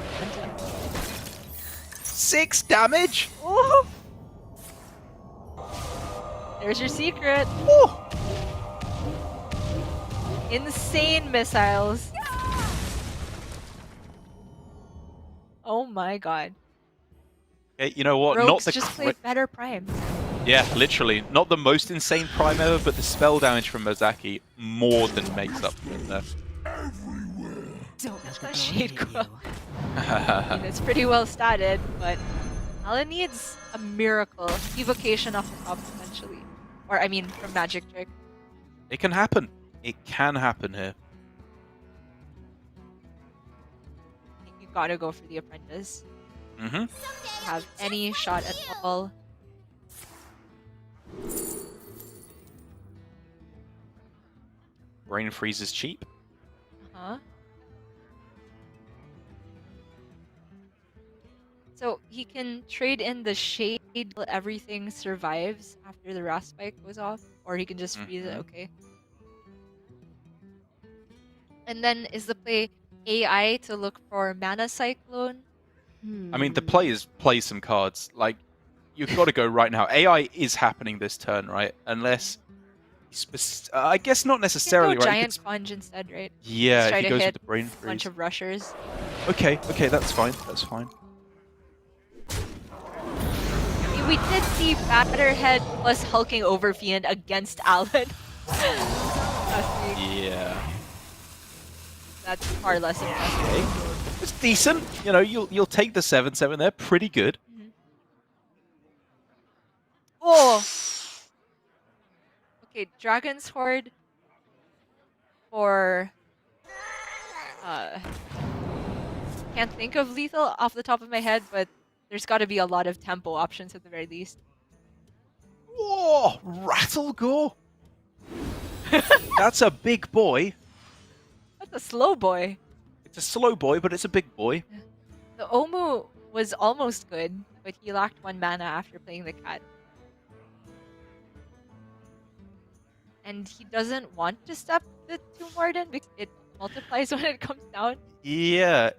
6 damage? Ooh. There's your secret. Ooh. Insane missiles. Oh my god. Okay, you know what? Rogues Not the just played better prime. Yeah, literally. Not the most insane prime ever, but the spell damage from Mozaki more than makes up for it there. That shade quill. I mean, it's pretty well statted, but Alan needs a miracle. Evocation off the top eventually. Or, I mean, from Magic Trick. It can happen. It can happen here. You gotta go for the Apprentice. Mm-hmm. Have any shot at all. Brain Freeze is cheap. Uh-huh. So he can trade in the shade till everything survives after the Wrathspike goes off, or he can just freeze it, okay. And then is the play AI to look for Mana Cyclone? I mean, the play is play some cards. Like, you've got to go right now. AI is happening this turn, right? Unless I guess not You necessarily, can go right? Giant Conj instead, right? Yeah, Just try if he to goes hit with the brain a bunch freeze. of rushers. Okay, that's fine. That's fine. I mean, we did see Batterhead plus hulking Overfiend against Alan last week. Yeah. That's far less impressive. Okay. It's decent. You know, you'll take the 7/7 there. Pretty good. Mhm. Oh! Okay, Dragon's Horde for... can't think of lethal off the top of my head, but there's got to be a lot of tempo options at the very least. Whoa! Rattlegore? That's a big boy. That's a slow boy. It's a slow boy, but it's a big boy. The Omu was almost good, but he lacked 1 mana after playing the cat. And he doesn't want to step the 2 Morden because it multiplies when it comes down. Yeah.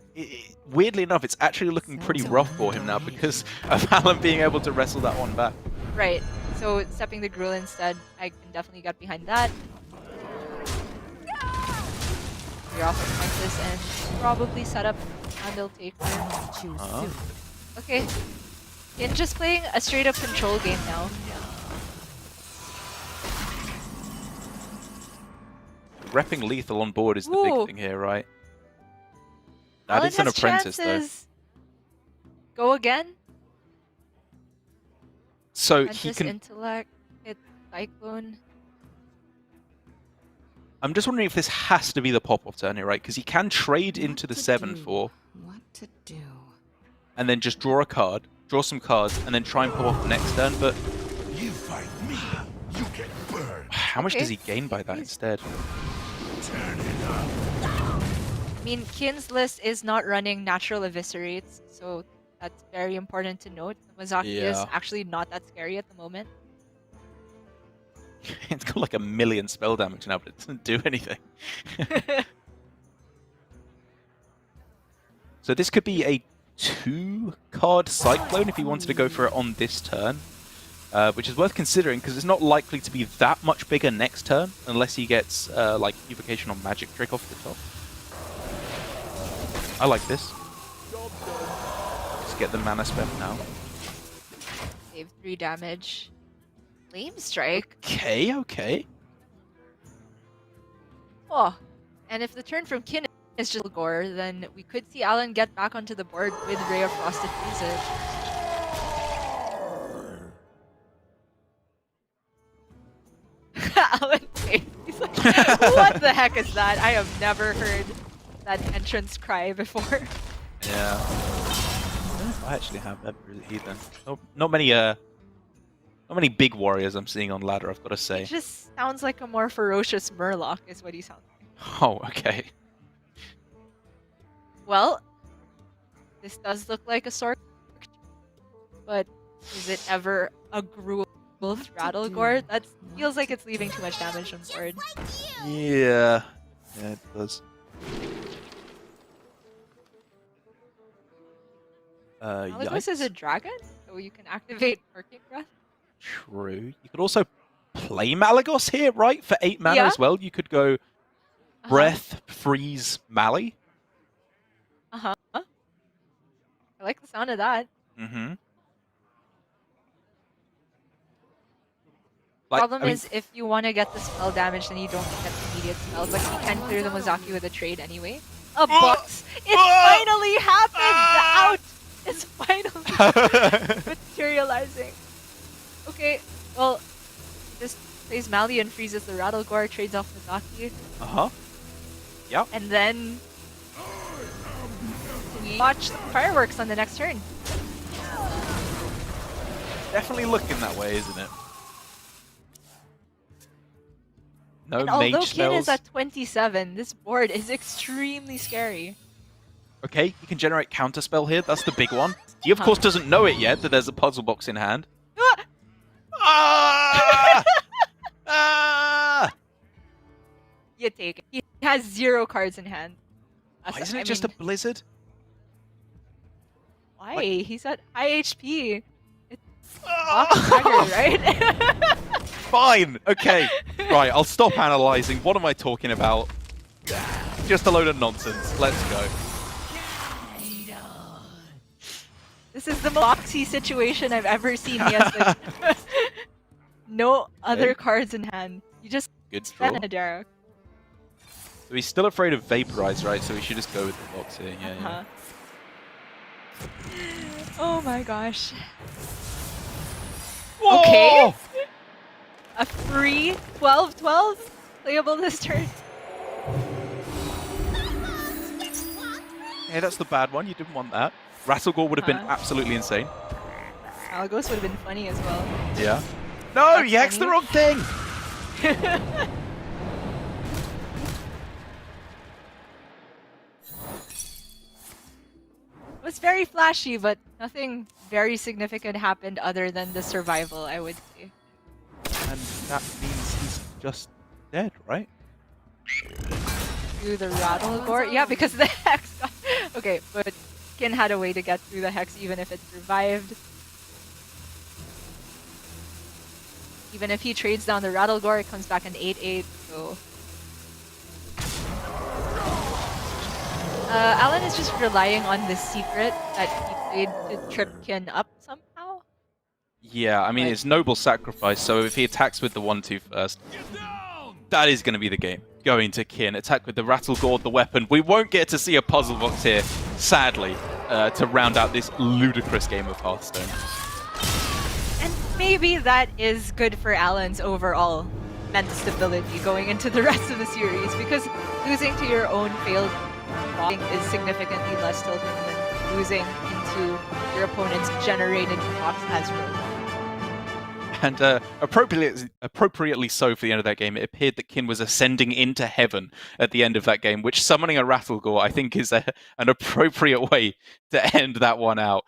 Weirdly enough, it's actually looking pretty rough for him now because of Alan being able to wrestle that one back. Right. So stepping the Gruul instead, I can definitely get behind that. You're off of Nexus and probably set up Handle Taker. Okay. In just playing a straight up control game now. Repping lethal on board is the Ooh. big thing here, right? That Alan is an has apprentice, chances. Go again. though. So he Apprentice, can. Intellect, hit Cyclone. I'm just wondering if this has to be the pop-off turn here, right? Because he can trade into the 7/4 What to do? and then just draw a card, draw some cards, and then try and pop off the next turn. But You fight me, you get burned. how much Okay. does he gain by that instead? Turn it up. I mean, Kin's list is not running natural eviscerates, so that's very important to note. Mazaki is Yeah. actually not that scary at the moment. It's got like 1,000,000 spell damage now, but it doesn't do anything. So this could be a 2-card Cyclone if he wanted to go for it on this turn, which is worth considering because it's not likely to be that much bigger next turn unless he gets like Evocation on Magic Trick off the top. I like this. Just get the mana spent now. Save 3 damage. Flame Strike. Okay. Oh, and if the turn from Kin is just Gore, then we could see Alan get back onto the board with Ray of Frost to freeze it. Alan, he's like, what the heck is that? I have never heard that entrance cry before. Yeah. I don't know if I actually have that really either. Not many big warriors I'm seeing on ladder, I've got to He say. just sounds like a more ferocious Murloc, is what he sounds like. Oh, okay. Well, this does look like a sword, but is it ever a Gruul Rattlegore? That feels like it's leaving too much damage on board. Yeah, it does. Malagos is a dragon, so you can activate Parking Breath. True. You could also play Malagos here, right? For 8 mana Yeah. as well. You could go Breath, Freeze, Mali. I like the sound of that. Mm-hmm. Problem is, if you want to get the spell damage, then you don't get immediate spells. Like, you can clear the Mozaki with a trade anyway. A box! It finally happened! The out is finally materializing. Okay, well, this plays Mali and freezes the Rattlegore, trades off Mozaki, Uh-huh. Yep. and then we watch the fireworks on the next turn. Definitely looking that way, isn't it? No And mage although Kin spells. is at 27, this board is extremely scary. Okay, you can generate counterspell here. That's the big one. He, of course, doesn't know it yet that there's a puzzle box in hand. Ah! Ah! You take it. He has 0 cards in hand. Oh, isn't it just a blizzard? Why? He's at high HP. It's Ah! Box Dagger, right? Fine. Okay. Right, I'll stop analysing. What am I talking about? Just a load of nonsense. Let's go. This is the most boxy situation I've ever seen. He has like no other cards in hand. You just Good draw. spend a Derek. So he's still afraid of Vaporize, right? So we should just go with the box here. Yeah, Oh my gosh. Whoa! Okay. A free 12/12 playable this turn. Hey, that's the bad one. You didn't want that. Rattlegore would have been absolutely insane. Algos would have been funny as well. Yeah. No, That's you hexed the funny. wrong thing! It was very flashy, but nothing very significant happened other than the survival, I would say. And that means he's just dead, right? Through the Rattlegore? Yeah, because the Hex got... Okay, but Kin had a way to get through the Hex even if it survived. Even if he trades down the Rattlegore, it comes back an 8/8, so... Alan is just relying on this secret that he played to trip Kin up somehow. Yeah, I mean, it's noble sacrifice, so if he attacks with the 1-2 first, that is going to be the game. Going to Kin, attack with the Rattlegore, the weapon. We won't get to see a puzzle box here, sadly, to round out this ludicrous game of Hearthstone. And maybe that is good for Alan's overall mental stability going into the rest of the series, because losing to your own failed boxing is significantly less tilting than losing into your opponent's generated box as well. And appropriately so for the end of that game, it appeared that Kin was ascending into heaven at the end of that game, which summoning a Rattlegore, I think, is an appropriate way to end that one out.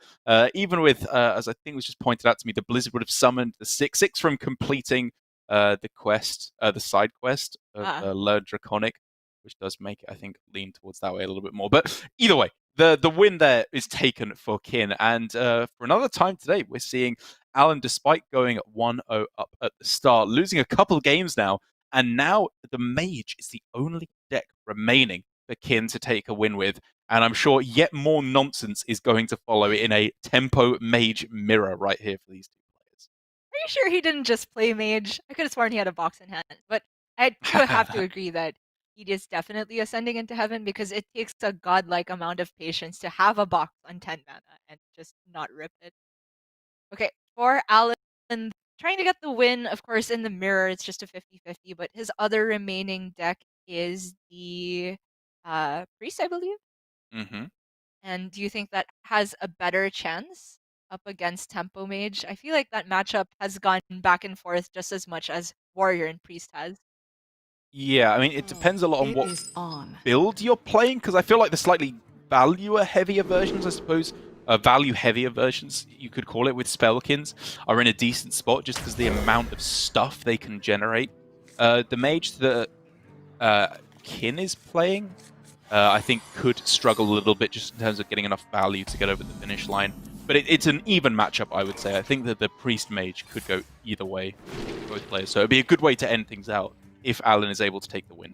Even with, as I think was just pointed out to me, the Blizzard would have summoned the 6/6 from completing the quest, the side quest of Learn Draconic, which does make it, I think, lean towards that way a little bit more. But either way, the win there is taken for Kin. And for another time today, we're seeing Alan, despite going 1-0 up at the start, losing a couple of games now, and now the Mage is the only deck remaining for Kin to take a win with. And I'm sure yet more nonsense is going to follow in a Tempo Mage mirror right here for these two players. Are you sure he didn't just play Mage? I could have sworn he had a box in hand. But I do have to agree that he is definitely ascending into heaven, because it takes a godlike amount of patience to have a box on 10 mana and just not rip it. Okay, for Alan, trying to get the win, of course, in the mirror, it's just a 50-50, but his other remaining deck is the Priest, I believe? Mm-hmm. And do you think that has a better chance up against Tempo Mage? I feel like that matchup has gone back and forth just as much as Warrior and Priest has. Yeah, I mean, it depends a lot on what build you're playing, because I feel like the slightly value-heavier versions, I suppose, value-heavier versions, you could call it, with Spellkins, are in a decent spot just because the amount of stuff they can generate. The Mage that Kin is playing, I think, could struggle a little bit just in terms of getting enough value to get over the finish line. But it's an even matchup, I would say. I think that the Priest Mage could go either way, both players. So it'd be a good way to end things out if Alan is able to take the win.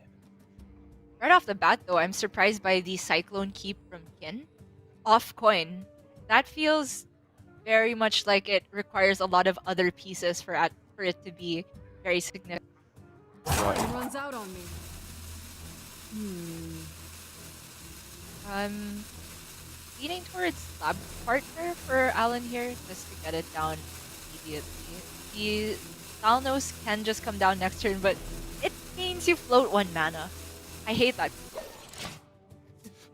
Right off the bat, though, I'm surprised by the Cyclone Keep from Kin. Off coin. That feels very much like it requires a lot of other pieces for it to be very significant. Right. It runs out on me. Leaning towards Lab Partner for Alan here, just to get it down immediately. The Thalnos can just come down next turn, but it means you float 1 mana. I hate that.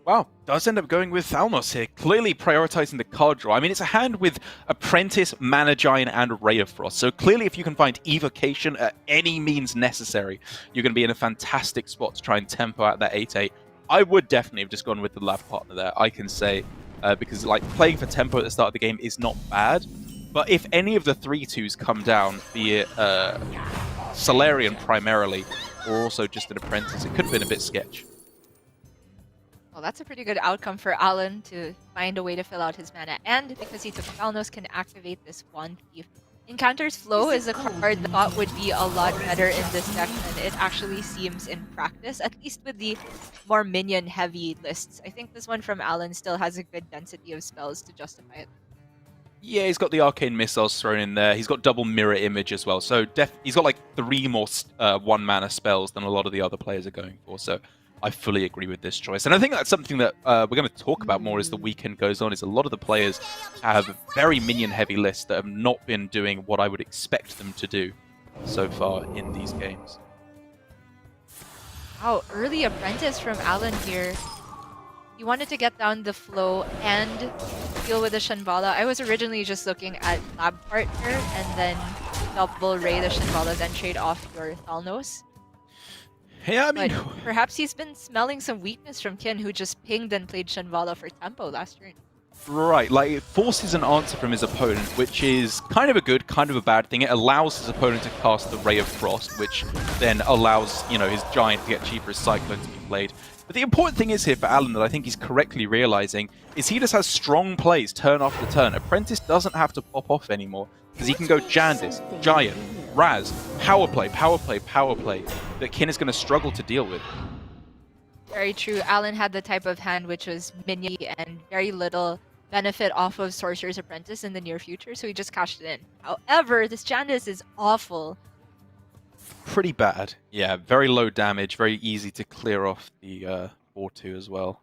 Wow, does end up going with Thalnos here, clearly prioritizing the card draw. I mean, it's a hand with Apprentice, Mana Giant, and Ray of Frost. So clearly, if you can find Evocation at any means necessary, you're going to be in a fantastic spot to try and tempo out that 8/8. I would definitely have just gone with the Lab Partner there, I can say, because like playing for tempo at the start of the game is not bad. But if any of the 3/2s come down, be it Solarian primarily, or also just an Apprentice, it could have been a bit sketch. Well, that's a pretty good outcome for Alan to find a way to fill out his mana. And because he took Thalnos, can activate this Wand Thief Encounter's Flow is a card that I thought would be a lot better in this deck than it actually seems in practice, at least with the more minion-heavy lists. I think this one from Alan still has a good density of spells to justify it. Yeah, he's got the arcane missiles thrown in there. He's got double mirror image as well. So he's got like 3 more 1-mana spells than a lot of the other players are going for. So I fully agree with this choice. And I think that's something that we're going to talk about more as the weekend goes on, is a lot of the players have very minion-heavy lists that have not been doing what I would expect them to do so far in these games. Wow, early Apprentice from Alan here. He wanted to get down the flow and deal with the Shanvala. I was originally just looking at Lab Partner and then double Ray the Shanvala, then trade off your Thalnos. Yeah, I mean... But perhaps he's been smelling some weakness from Kin, who just pinged and played Shanvala for tempo last turn. Right, like it forces an answer from his opponent, which is kind of a good, kind of a bad thing. It allows his opponent to cast the Ray of Frost, which then allows, you know, his Giant to get cheaper, his Cyclone to be played. But the important thing is here for Alan, that I think he's correctly realizing, is he just has strong plays turn after turn. Apprentice doesn't have to pop off anymore, because he can go Jandis, Giant, Raz, power play, that Kin is going to struggle to deal with. Very true. Alan had the type of hand which was minion and very little benefit off of Sorcerer's Apprentice in the near future, so he just cashed it in. However, this Jandis is awful. Pretty bad. Yeah, very low damage, very easy to clear off the 4-2 as well.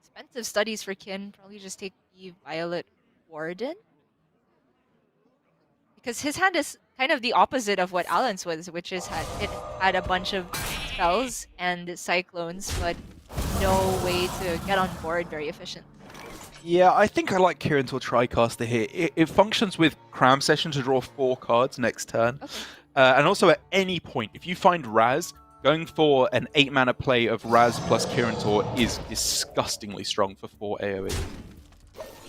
Expensive studies for Kin. Probably just take the Violet Warden. Because his hand is kind of the opposite of what Alan's was, which is it had a bunch of spells and cyclones, but no way to get on board very efficiently. Yeah, I think I like Kin0531 Tricaster here. It functions with Cram Session to draw 4 cards next turn. Okay. And also at any point, if you find Raz, going for an 8-mana play of Raz plus Kin0531 is disgustingly strong for 4 AoE.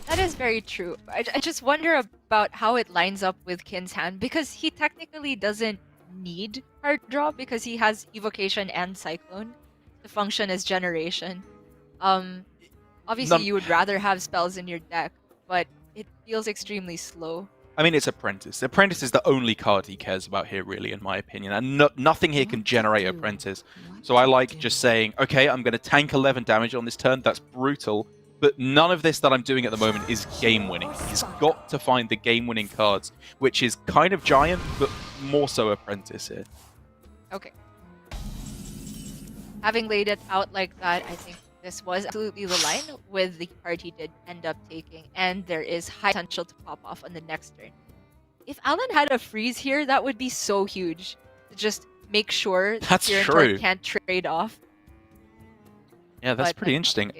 That is very true. I just wonder about how it lines up with Kin's hand, because he technically doesn't need card draw because he has Evocation and Cyclone to function as generation. Obviously you would rather have spells in your deck, but it feels extremely slow. I mean, it's Apprentice. Apprentice is the only card he cares about here, really, in my opinion. And nothing here can generate Apprentice. So I like just saying, okay, I'm going to tank 11 damage on this turn. That's brutal. But none of this that I'm doing at the moment is game-winning. He's got to find the game-winning cards, which is kind of Giant, but more so Apprentice here. Okay. Having laid it out like that, I think this was absolutely the line with the card he did end up taking, and there is high potential to pop off on the next turn. If Alan had a freeze here, that would be so huge. To just make sure that Kin0531 can't trade off. Yeah, that's pretty interesting.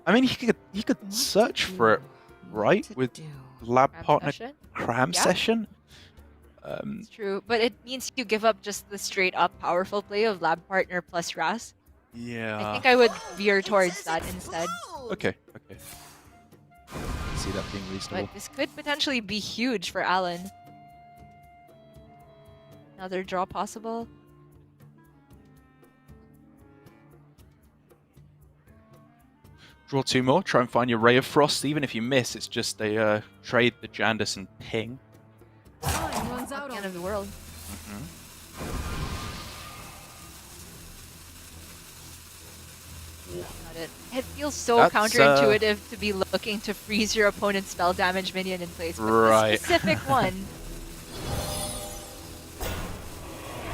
I mean, he could search for it, right? With Lab Partner Cram Session. It's true, but it means you give up just the straight up powerful play of Lab Partner plus Raz. Yeah. I think I would veer towards that instead. Okay. See that being reasonable. But this could potentially be huge for Alan. Another draw possible. Draw 2 more. Try and find your Ray of Frost. Even if you miss, it's just a trade the Jandis and ping. Not the end of the world. It feels so counterintuitive to be looking to freeze your opponent's spell damage minion in place, but the specific one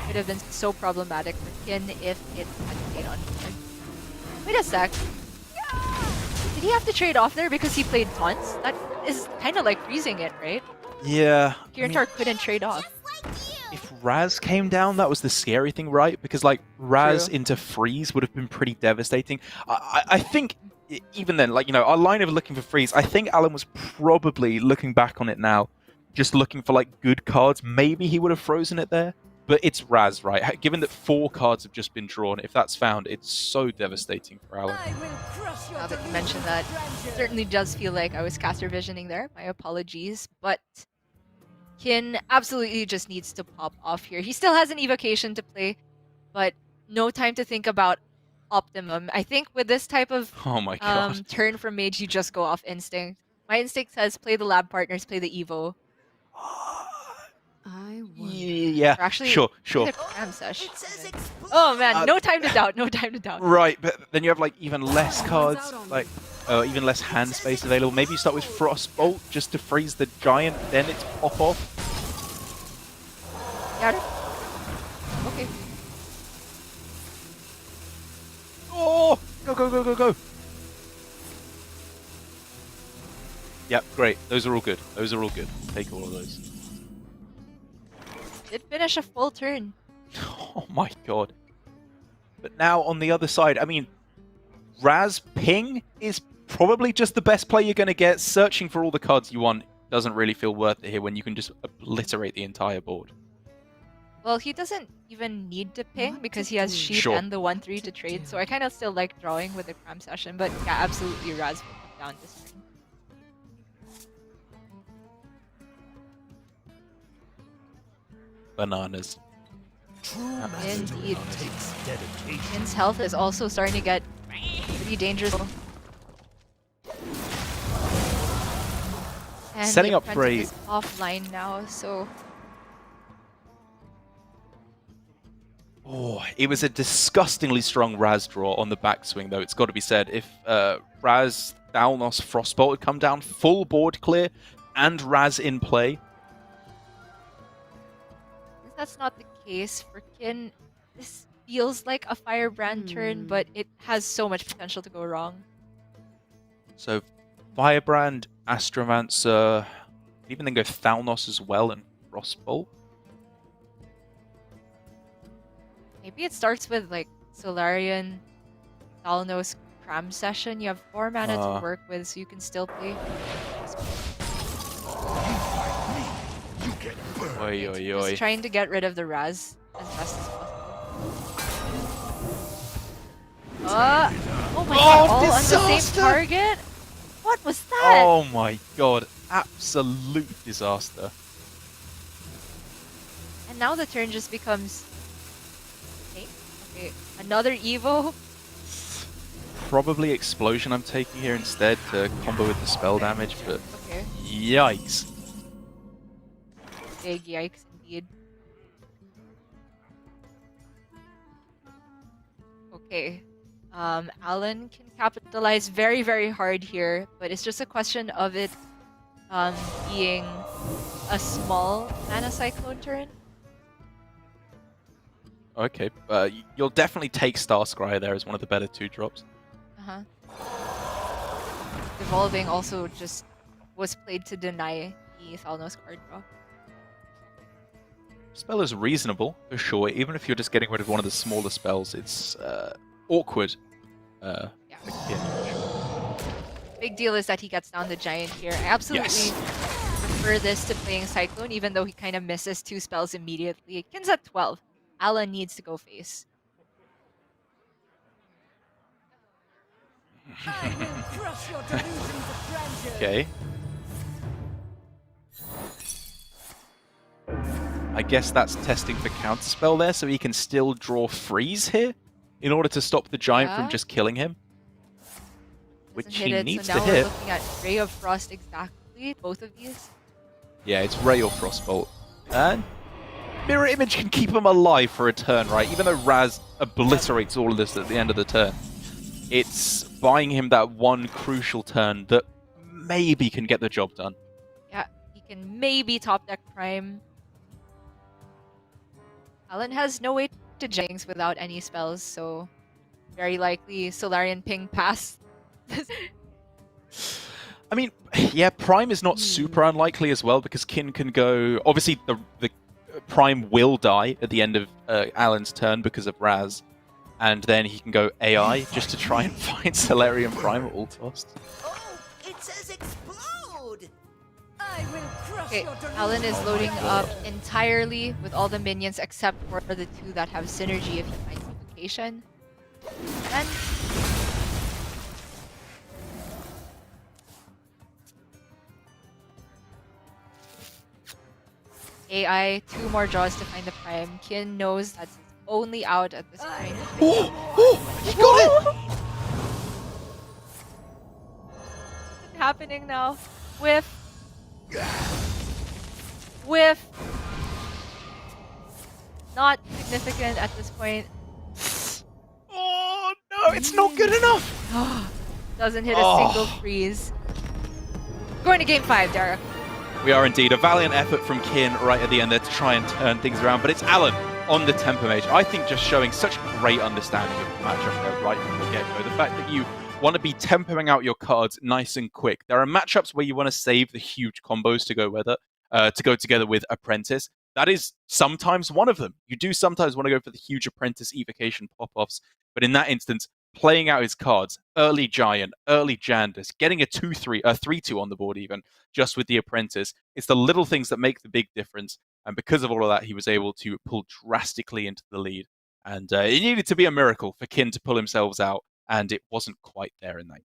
could have been so problematic for Kin if it had stayed on board. Wait a sec. Did he have to trade off there because he played taunts? That is kind of like freezing it, right? Yeah. Kin0531 couldn't trade off. If Raz came down, that was the scary thing, right? Because like Raz into freeze would have been pretty devastating. I think even then, like, you know, our line of looking for freeze, I think Alan was probably, looking back on it now, just looking for like good cards. Maybe he would have frozen it there. But it's Raz, right? Given that 4 cards have just been drawn, if that's found, it's so devastating for Alan. Now that you mentioned that, it certainly does feel like I was caster visioning there. My apologies. But Kin absolutely just needs to pop off here. He still has an evocation to play, but no time to think about optimum. I think with this type of turn from mage, you just go off instinct. My instinct says play the lab partners, play the evo. I wonder. Yeah, Or actually, sure. the cram sesh. Oh man, no time to doubt, no time to doubt. Right, but then you have like even less cards, like even less hand space available. Maybe you start with Frostbolt just to freeze the giant, then it's pop off. Got it. Okay. Oh, go. Yep, great. Those are all good. Take all of those. Did finish a full turn. Oh my god. But now on the other side, I mean, Raz Ping is probably just the best play you're going to get. Searching for all the cards you want doesn't really feel worth it here when you can just obliterate the entire board. Well, he doesn't even need to ping because he has Sheep Sure. and the 1/3 to trade, so I kind of still like drawing with the cram session, but yeah, absolutely Raz will put down this turn. Bananas. Indeed. Kin's health is also starting to get pretty dangerous. And Setting the up for a- apprentice is offline now, so Oh, it was a disgustingly strong Raz draw on the backswing, though, it's got to be said. If Raz, Thalnos, Frostbolt had come down, full board clear, and Raz in play. if that's not the case for Kin, this feels like a Firebrand turn, but it has so much potential to go wrong. So, Firebrand, Astromancer, even then go Thalnos as well, and Frostbolt. Maybe it starts with like Solarian, Thalnos, Cram Session. You have 4 mana to work with, so you can still play. Oi. Just trying to get rid of the Raz as best as possible. Oh my god, all on the disaster! same target? What was that? Oh my god, absolute disaster. And now the turn just becomes... Okay, another Evo? Probably Explosion I'm taking here instead to combo with the spell damage, but Okay, yikes. big yikes indeed. Okay, Alan can capitalize very, very hard here, but it's just a question of it being a small mana cyclone turn. Okay, you'll definitely take Starscryer there as one of the better 2-drops. Uh-huh. Devolving also just was played to deny the Thalnos card draw. Spell is reasonable, for sure. Even if you're just getting rid of one of the smaller spells, it's awkward. Yeah. For Kin, for sure. Big deal is that he gets down the giant here. I absolutely prefer this to playing Cyclone, even though he kind of misses 2 spells immediately. Kin's at 12. Alan needs to go face. I will crush your delusions of grandeur. Okay. I guess that's testing for counterspell there, so he can still draw freeze here in order to stop the giant from Yeah. just killing him. Which Doesn't he hit it, needs so to now hit. we're looking at Ray of Frost exactly, both of these. Yeah, it's Ray or Frostbolt. And Mirror Image can keep him alive for a turn, right? Even though Raz obliterates all of this at the end of the turn. It's buying him that one crucial turn that maybe can get the job done. Yeah, he can maybe top deck Prime. Alan has no way to Jinx without any spells, so very likely Solarian Ping pass. I mean, yeah, Prime is not super unlikely as well, because Kin can go... Obviously, the Prime will die at the end of Alan's turn because of Raz, and then he can go AI just to try and find Solarian Prime at all costs. Oh, it says explode! I will crush Okay, your delusions. Alan is of loading grandeur. up entirely with all the minions except for the 2 that have synergy if he finds duplication. Then AI, 2 more draws to find the Prime. Kin knows that's his only out at this point. Oh, he got it! What's happening now? With Whiff. Not significant at this point. Oh no, it's not good enough. Doesn't hit a single freeze. Going to game 5, Derek. We are indeed. A valiant effort from Kin right at the end there to try and turn things around, but it's Alan on the Tempo Mage. I think just showing such great understanding of the matchup there right from the get-go. The fact that you want to be tempoing out your cards nice and quick. There are matchups where you want to save the huge combos to go together with Apprentice. That is sometimes one of them. You do sometimes want to go for the huge Apprentice evocation pop-offs, but in that instance, playing out his cards, early Giant, early Jandis, getting a 3-2 on the board even, just with the Apprentice. It's the little things that make the big difference. And because of all of that, he was able to pull drastically into the lead. And it needed to be a miracle for Kin to pull himself out, and it wasn't quite there in that.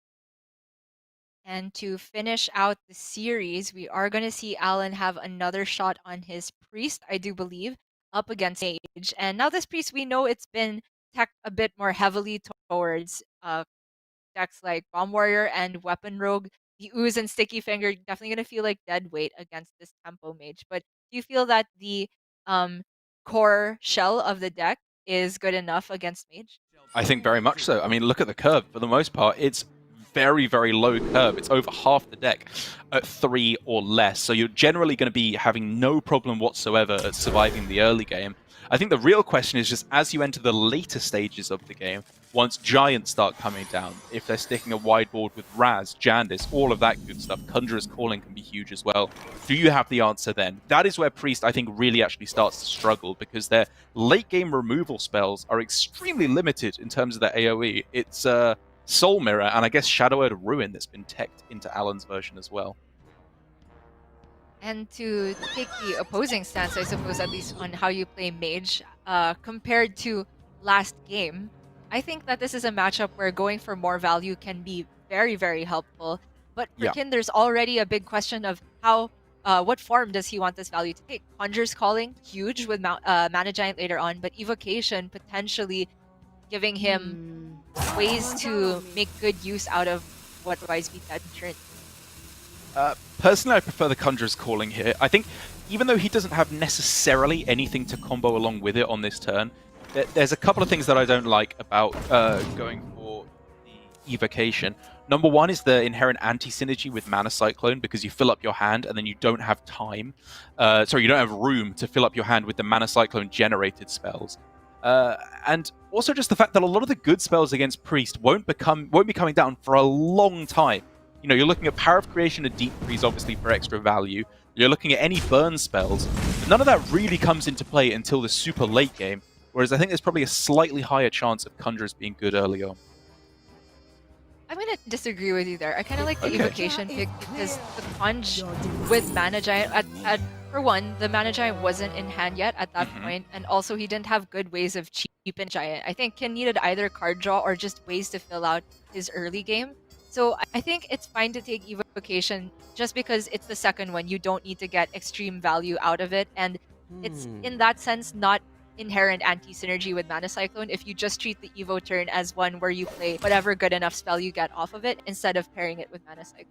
And to finish out the series, we are going to see Alan have another shot on his Priest, I do believe, up against Mage. And now this Priest, we know it's been tech a bit more heavily towards decks like Bomb Warrior and Weapon Rogue. The Ooze and Sticky Finger definitely going to feel like dead weight against this Tempo Mage. But do you feel that the core shell of the deck is good enough against Mage? I think very much so. I mean, look at the curve. For the most part, it's very, very low curve. It's over half the deck at 3 or less. So you're generally going to be having no problem whatsoever at surviving the early game. I think the real question is just as you enter the later stages of the game, once Giants start coming down, if they're sticking a wide board with Raz, Jandis, all of that good stuff, Conjurer's Calling can be huge as well. Do you have the answer then? That is where Priest, I think, really actually starts to struggle because their late game removal spells are extremely limited in terms of their AoE. It's Soul Mirror and I guess Shadow Earth Ruin that's been teched into Alan's version as well. And to take the opposing stance, I suppose, at least on how you play Mage, compared to last game, I think that this is a matchup where going for more value can be very, very helpful. But for Kin, there's already a big question of how, what form does he want this value to take? Conjurer's Calling, huge with Mana Giant later on, but Evocation potentially giving him ways to make good use out of what otherwise be dead turn. Personally, I prefer the Conjurer's Calling here. I think even though he doesn't have necessarily anything to combo along with it on this turn, there's a couple of things that I don't like about going for the Evocation. Number one is the inherent anti-synergy with Mana Cyclone, because you fill up your hand and then you don't have time. Sorry, you don't have room to fill up your hand with the Mana Cyclone generated spells. And also just the fact that a lot of the good spells against Priest won't be coming down for a long time. You know, you're looking at Power of Creation and Deep Freeze, obviously, for extra value. You're looking at any burn spells. But none of that really comes into play until the super late game, whereas I think there's probably a slightly higher chance of Conjurers being good early on. I'm going to disagree with you there. I kind of like the Evocation pick because the Conj with Mana Giant, for one, the Mana Giant wasn't in hand yet at that point, and also he didn't have good ways of cheaping Giant. I think Kin needed either card draw or just ways to fill out his early game. So I think it's fine to take Evocation just because it's the second one. You don't need to get extreme value out of it. And it's, in that sense, not inherent anti-synergy with Mana Cyclone if you just treat the Evo turn as one where you play whatever good enough spell you get off of it instead of pairing it with Mana Cyclone.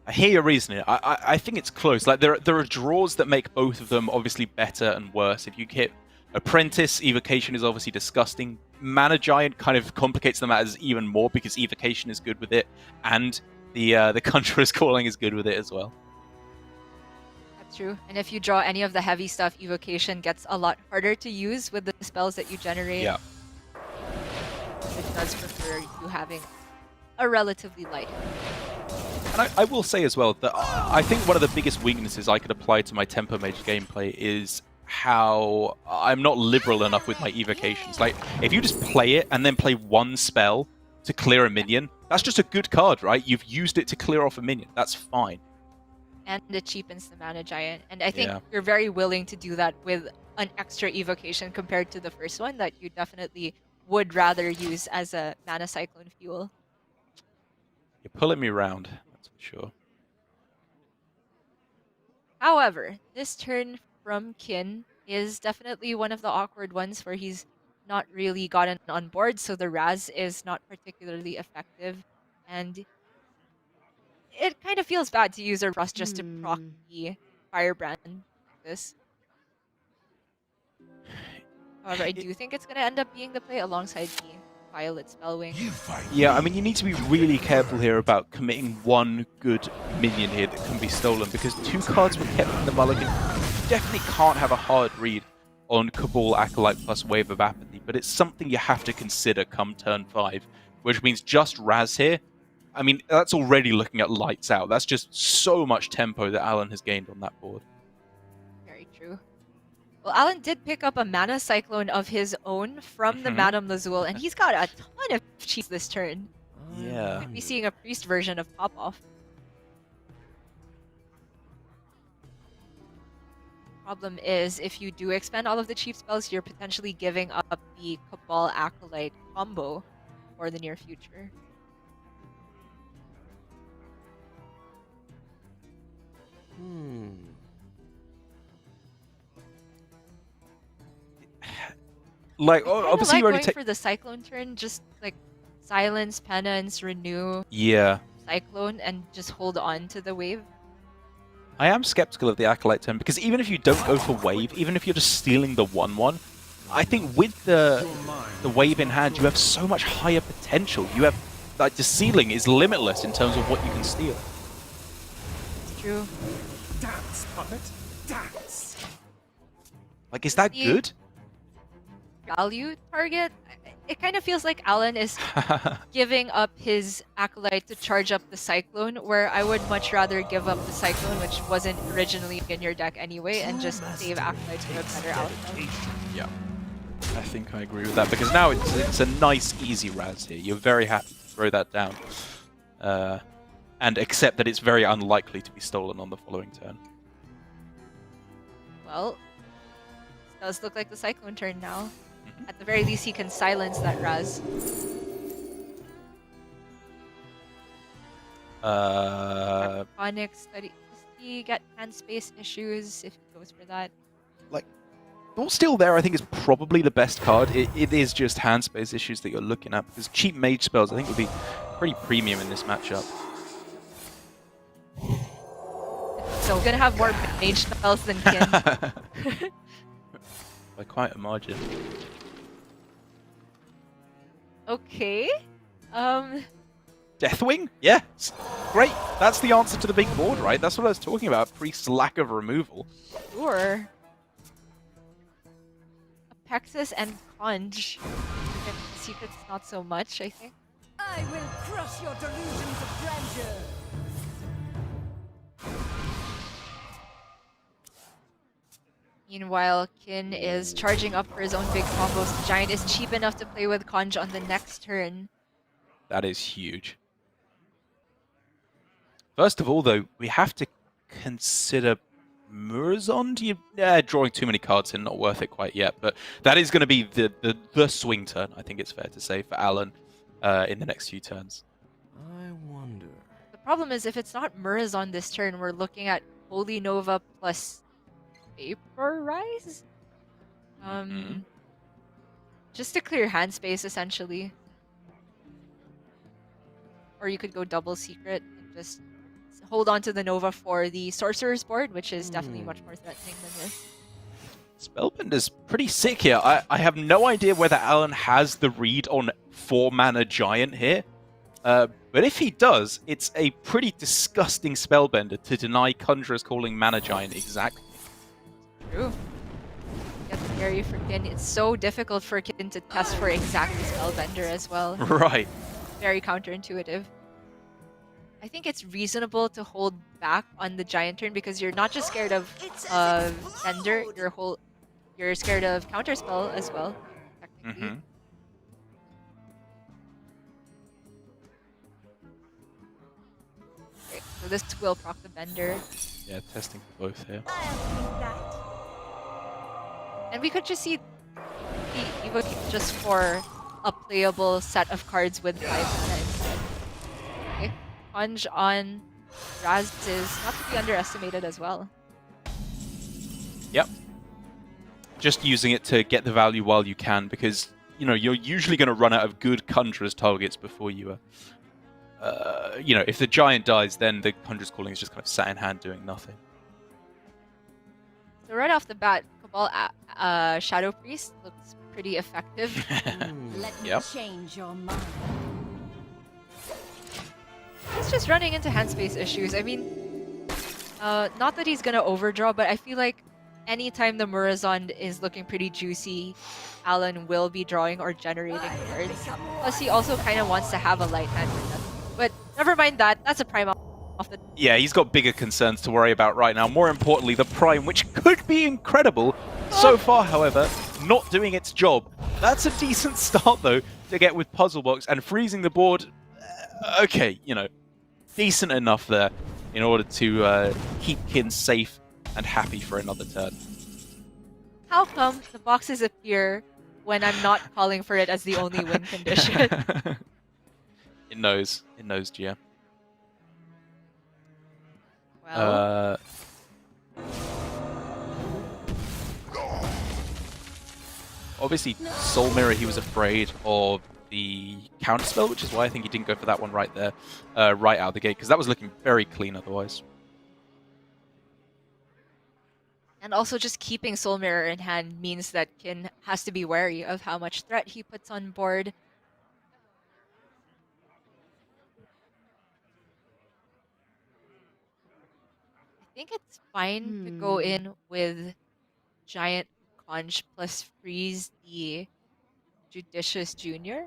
I hear your reasoning. I think it's close. Like there are draws that make both of them obviously better and worse. If you hit Apprentice, Evocation is obviously disgusting. Mana Giant kind of complicates the matters even more because Evocation is good with it, and the Conjurer's Calling is good with it as well. That's true. And if you draw any of the heavy stuff, Evocation gets a lot harder to use with the spells that you generate. Yeah. It does prefer you having a relatively light. And I will say as well that I think one of the biggest weaknesses I could apply to my Tempo Mage gameplay is how I'm not liberal enough with my evocations. Like, if you just play it and then play one spell to clear a minion, that's just a good card, right? You've used it to clear off a minion. That's fine. And it cheapens the Mana Giant. And I think you're very willing to do that with an extra evocation compared to the first one that you definitely would rather use as a Mana Cyclone fuel. You're pulling me around, that's for sure. However, this turn from Kin is definitely one of the awkward ones where he's not really gotten on board, so the Raz is not particularly effective. And it kind of feels bad to use a Rust just to proc the Firebrand like this. However, I do think it's going to end up being the play alongside the Violet Spellwing. Yeah, I mean, you need to be really careful here about committing one good minion here that can be stolen, because 2 cards were kept in the mulligan. You definitely can't have a hard read on Cabal, Acolyte plus Wave of Apathy, but it's something you have to consider come turn 5, which means just Raz here. I mean, that's already looking at lights out. That's just so much tempo that Alan has gained on that board. Very true. Well, Alan did pick up a Mana Cyclone of his own from the Madame Lazul, and he's got a ton of cheats this turn. Yeah. Might be seeing a Priest version of Pop-Off. Problem is, if you do expend all of the cheap spells, you're potentially giving up the Cabal Acolyte combo for the near future. Like, obviously, like you already going for the Cyclone turn, just like Silence, Penance, Renew, Yeah. Cyclone, and just hold on to the wave. I am skeptical of the Acolyte turn, because even if you don't go for Wave, even if you're just stealing the 1/1, I think with the Wave in hand, you have so much higher potential. You have, like, the ceiling is limitless in terms of what you can steal. It's true. Dance, puppet, dance. Like, is that good? Value target, it kind of feels like Alan is giving up his Acolyte to charge up the Cyclone, where I would much rather give up the Cyclone, which wasn't originally in your deck anyway, and just save Acolyte for a better outcome. Yeah. I think I agree with that, because now it's a nice, easy Raz here. You're very happy to throw that down. And accept that it's very unlikely to be stolen on the following turn. Well, it does look like the Cyclone turn now. At the very least, he can silence that Raz. Onyx study. Does he get hand space issues if he goes for that? Like, Thought Steal there, I think, is probably the best card. It is just hand space issues that you're looking at, because cheap mage spells, I think, would be pretty premium in this matchup. So, gonna have more mage spells than Kin. By quite a margin. Okay. Deathwing? Yes. Great. That's the answer to the big board, right? That's what I was talking about. Priest's lack of removal. Sure. Apexis and Conj. Secrets not so much, I think. I will crush your delusions of grandeur. Meanwhile, Kin is charging up for his own big combos. The Giant is cheap enough to play with Conj on the next turn. That is huge. First of all, though, we have to consider Murazond. Drawing too many cards in, not worth it quite yet. But that is going to be the swing turn, I think it's fair to say, for Alan in the next few turns. I wonder. The problem is, if it's not Murazond this turn, we're looking at Holy Nova plus Vaporize? Just to clear hand space, essentially. Or you could go double secret and just hold on to the Nova for the Sorcerer's board, which is definitely much more threatening than this. Spellbender's pretty sick here. I have no idea whether Alan has the read on 4-mana Giant here. But if he does, it's a pretty disgusting Spellbender to deny Conjurer's Calling Mana Giant exactly. True. Gets scary for Kin. It's so difficult for Kin to test for exactly Spellbender as well. Right. Very counterintuitive. I think it's reasonable to hold back on the Giant turn because you're not just scared of Bender, you're scared of Counterspell as well, technically. Okay, so this will proc the Bender. Yeah, testing for both here. And we could just see the Evoke just for a playable set of cards with 5 mana instead. Okay. Conj on Raz is not to be underestimated as well. Yep. Just using it to get the value while you can, because you're usually going to run out of good Conjurer's targets before you you know, if the giant dies, then the Hunter's Calling is just kind of sat in hand doing nothing. So right off the bat, Cabal Shadow Priest looks pretty effective. Let me Yep. change your mind. He's just running into hand space issues. I mean, not that he's gonna overdraw, but I feel like anytime the Murazond is looking pretty juicy, Alan will be drawing or generating cards. Plus, he also kind of wants to have a light hand with them. But never mind that. That's a prime off the. Yeah, he's got bigger concerns to worry about right now. More importantly, the Prime, which could be incredible. So far, however, not doing its job. That's a decent start, though, to get with Puzzle Box and freezing the board. Okay, you know, decent enough there in order to keep Kin safe and happy for another turn. How come the boxes appear when I'm not calling for it as the only win condition? It knows, GM. Well, Obviously, Soul Mirror, he was afraid of the counterspell, which is why I think he didn't go for that one right there, right out of the gate, because that was looking very clean otherwise. and also just keeping Soul Mirror in hand means that Kin has to be wary of how much threat he puts on board. I think it's fine to go in with Giant Conch plus freeze the Judicious Junior.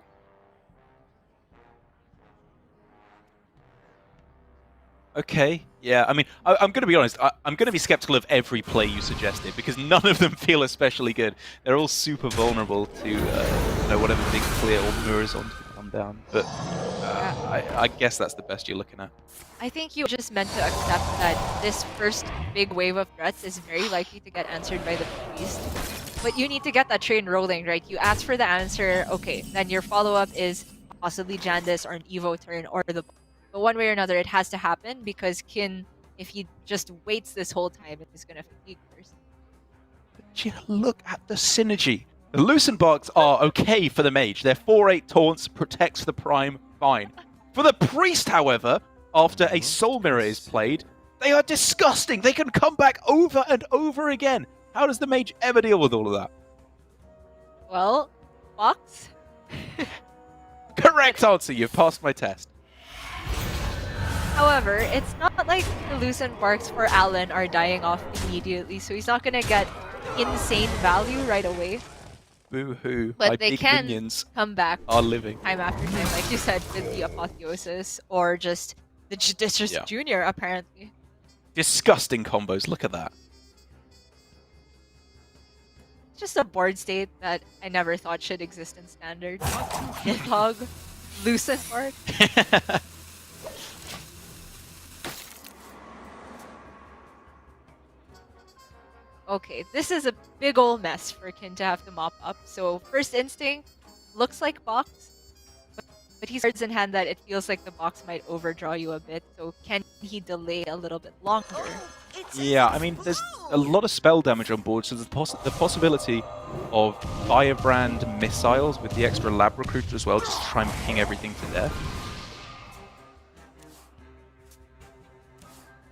Okay, yeah, I mean, I'm going to be honest, I'm going to be skeptical of every play you suggested, because none of them feel especially good. They're all super vulnerable to, you know, whatever big clear or mirrors on to come down, but I guess that's the best you're looking at. I think you just meant to accept that this first big wave of threats is very likely to get answered by the priest. But you need to get that train rolling, right? You ask for the answer, okay, then your follow-up is possibly Jandis or an Evo turn or the... But one way or another, it has to happen because Kin, if he just waits this whole time, is going to fatigue first. But you look at the synergy. The Lucent Barks are okay for the mage. Their 4/8 taunts protects the Prime fine. For the priest, however, after a Soul Mirror is played, they are disgusting. They can come back over and over again. How does the mage ever deal with all of that? Well, Fox? Correct answer. You've passed my test. However, it's not like the Lucent Barks for Alan are dying off immediately, so he's not going to get insane value right away. Boo-hoo. But My they big can minions come back are living. time after time, like you said, with the Apotheosis or just the Judicious Junior, apparently. Disgusting combos. Look at that. It's just a board state that I never thought should exist in Standard. Nidhogg, Lucent Bark. Okay, this is a big ol' mess for Kin to have to mop up. So first instinct looks like box, but he's cards in hand that it feels like the box might overdraw you a bit. So can he delay a little bit longer? Yeah, I mean, there's a lot of spell damage on board, so the possibility of Firebrand missiles with the extra Lab Recruiter as well, just to try and ping everything to death.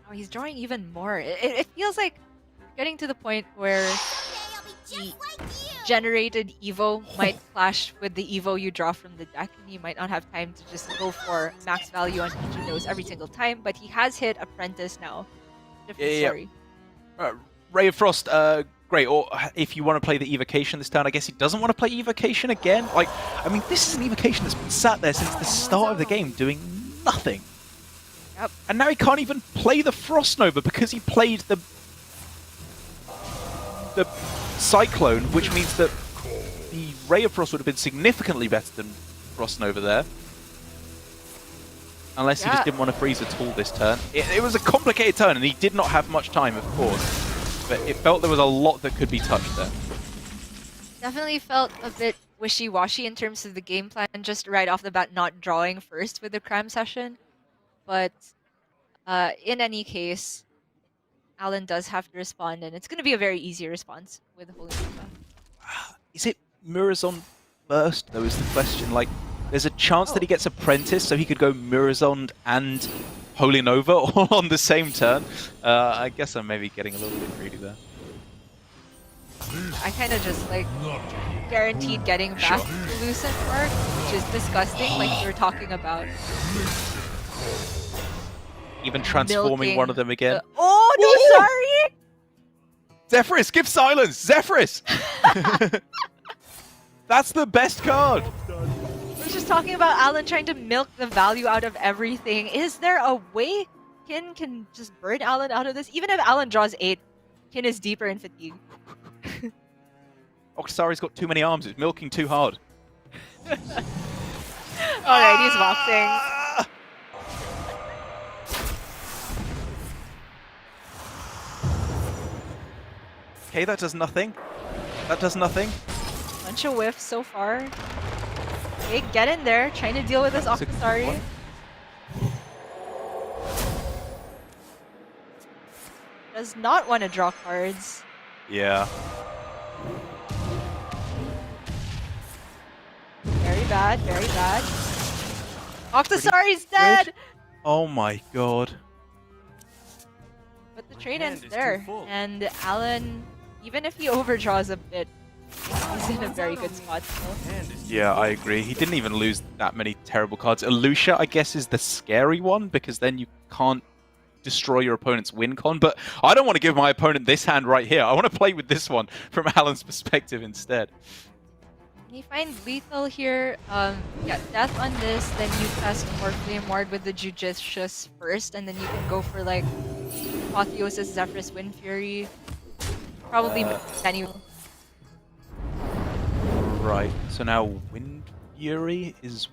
Oh, he's drawing even more. It feels like getting to the point where the generated Evo might clash with the Evo you draw from the deck, and you might not have time to just go for max value on each of those every single time, but he has hit Apprentice now. Sorry. Ray of Frost, great. Or if you want to play the Evocation this turn, I guess he doesn't want to play Evocation again. Like, I mean, this is an Evocation that's been sat there since the start of the game doing nothing. Yep. And now he can't even play the Frost Nova because he played the Cyclone, which means that the Ray of Frost would have been significantly better than Frost Nova there. Unless he just didn't want to freeze at all this turn. It was a complicated turn, and he did not have much time, of course. But it felt there was a lot that could be touched there. Definitely felt a bit wishy-washy in terms of the game plan, just right off the bat not drawing first with the cram session. But in any case, Alan does have to respond, and it's going to be a very easy response with Holy Nova. Is it Murazon first, though, is the question? Like, There's a chance that he gets Apprentice, so he could go Mirazond and Holy Nova all on the same turn. I guess I'm maybe getting a little bit greedy there. I kind of just like guaranteed getting back to Lucent Arc, which is disgusting, like you were talking about. Even transforming one of them again. Oh, no, sorry! Zephyrus, give silence! Zephyrus! That's the best card! We're just talking about Alan trying to milk the value out of everything. Is there a way Kin can just burn Alan out of this? Even if Alan draws 8, Kin is deeper in fatigue. Oxari's got too many arms, it's milking too hard. Alright, he's boxing. Okay, that does nothing. That does nothing. Bunch of whiffs so far. Okay, get in there, trying to deal with this Oxari. Does not want to draw cards. Yeah. Very bad, very bad. Octosari's dead! Oh my god. But the trade ends there, and Alan, even if he overdraws a bit, he's in a very good spot still. Yeah, I agree. He didn't even lose that many terrible cards. Elucia, I guess, is the scary one, because then you can't destroy your opponent's win con, but I don't want to give my opponent this hand right here. I want to play with this one from Alan's perspective instead. You find lethal here, yeah, death on this, then you test more Flame Ward with the Judicious first, and then you can go for like Apotheosis, Zephyrus, Wind Fury, probably anyway. Right, so now Wind Fury is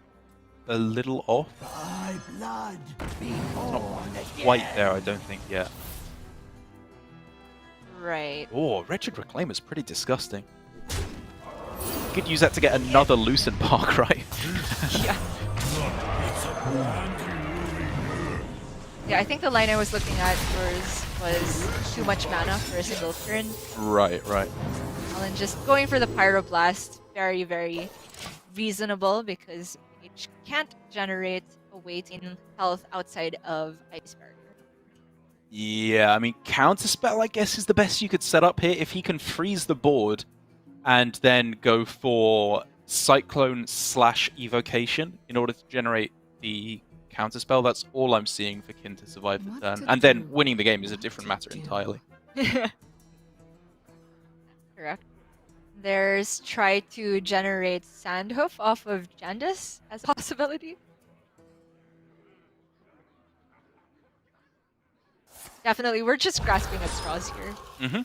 a little off. My blood be It's not born quite again. there, I don't think, yet. Right. Oh, Wretched Reclaimer's pretty disgusting. You could use that to get another Lucent Park, right? Yeah. Yeah, I think the line I was looking at was too much mana for a single turn. Right, right. Alan just going for the Pyroblast, very, very reasonable because Mage can't generate a waiting health outside of Ice Barrier. Yeah, I mean, Counterspell, I guess, is the best you could set up here. If he can freeze the board and then go for Cyclone / Evocation in order to generate the Counterspell, that's all I'm seeing for Kin to survive the turn. And then winning the game is a different matter entirely. Correct. There's try to generate Sandhoof off of Jandis as a possibility. Definitely, we're just grasping at straws here. Mm-hmm.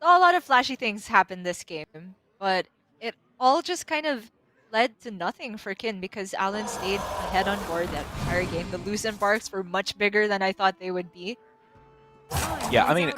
A lot of flashy things happened this game, but it all just kind of led to nothing for Kin because Alan stayed ahead on board that entire game. The Lucent Barks were much bigger than I thought they would be. Yeah, I mean,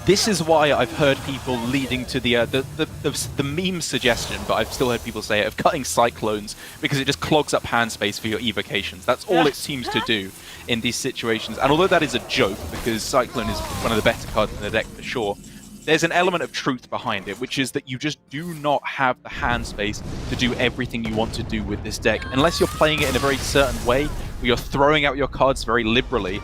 this is why I've heard people leading to the meme suggestion, but I've still heard people say it, of cutting Cyclones because it just clogs up hand space for your evocations. That's all it seems to do in these situations. And although that is a joke, because Cyclone is one of the better cards in the deck for sure, there's an element of truth behind it, which is that you just do not have the hand space to do everything you want to do with this deck, unless you're playing it in a very certain way, where you're throwing out your cards very liberally,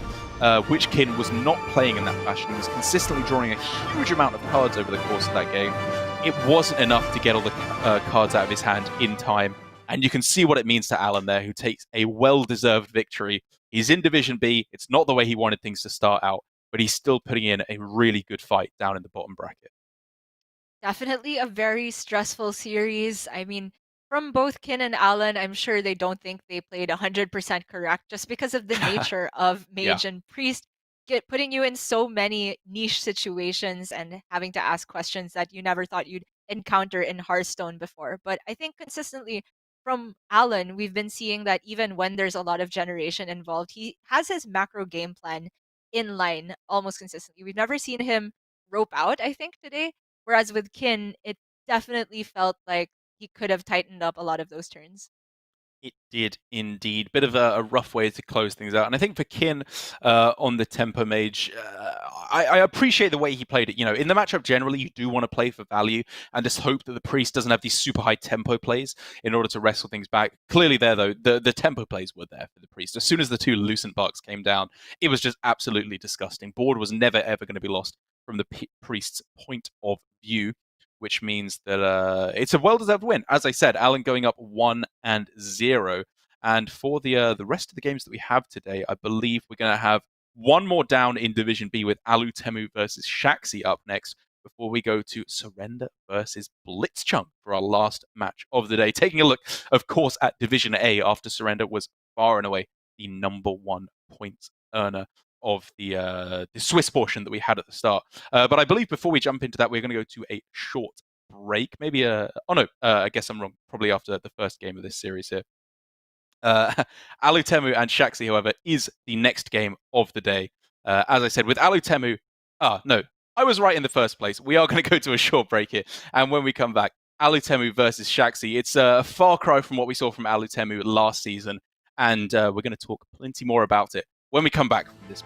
which Kin was not playing in that fashion. He was consistently drawing a huge amount of cards over the course of that game. It wasn't enough to get all the cards out of his hand in time, and you can see what it means to Alan there, who takes a well-deserved victory. He's in Division B, it's not the way he wanted things to start out, but he's still putting in a really good fight down in the bottom bracket. Definitely a very stressful series. I mean, from both Kin and Alan, I'm sure they don't think they played 100% correct just because of the nature of Mage and Priest, putting you in so many niche situations and having to ask questions that you never thought you'd encounter in Hearthstone before. But I think consistently from Alan, we've been seeing that even when there's a lot of generation involved, he has his macro game plan in line almost consistently. We've never seen him rope out, I think, today. Whereas with Kin, it definitely felt like he could have tightened up a lot of those turns. It did indeed. Bit of a rough way to close things out. And I think for Kin on the Tempo Mage, I appreciate the way he played it. You know, in the matchup generally, you do want to play for value and just hope that the Priest doesn't have these super high tempo plays in order to wrestle things back. Clearly there, though, the tempo plays were there for the Priest. As soon as the two Lucent Barks came down, it was just absolutely disgusting. Board was never, ever going to be lost from the Priest's point of view, which means that it's a well-deserved win. As I said, Alan going up 1-0. And for the rest of the games that we have today, I believe we're going to have one more down in Division B with Alu-Temu versus Shaxi up next before we go to Surrender versus Blitzchung for our last match of the day. Taking a look, of course, at Division A after Surrender was far and away the #1 points earner of the Swiss portion that we had at the start. But I believe before we jump into that, we're going to go to a short break. Maybe I guess I'm wrong. Probably after the first game of this series here. Alu-Temu and Shaxi, however, is the next game of the day. As I said, with Alu-Temu... no, I was right in the first place. We are going to go to a short break here. And when we come back, Alu-Temu versus Shaxi. It's a far cry from what we saw from Alu-Temu last season. And we're going to talk plenty more about it when we come back from this.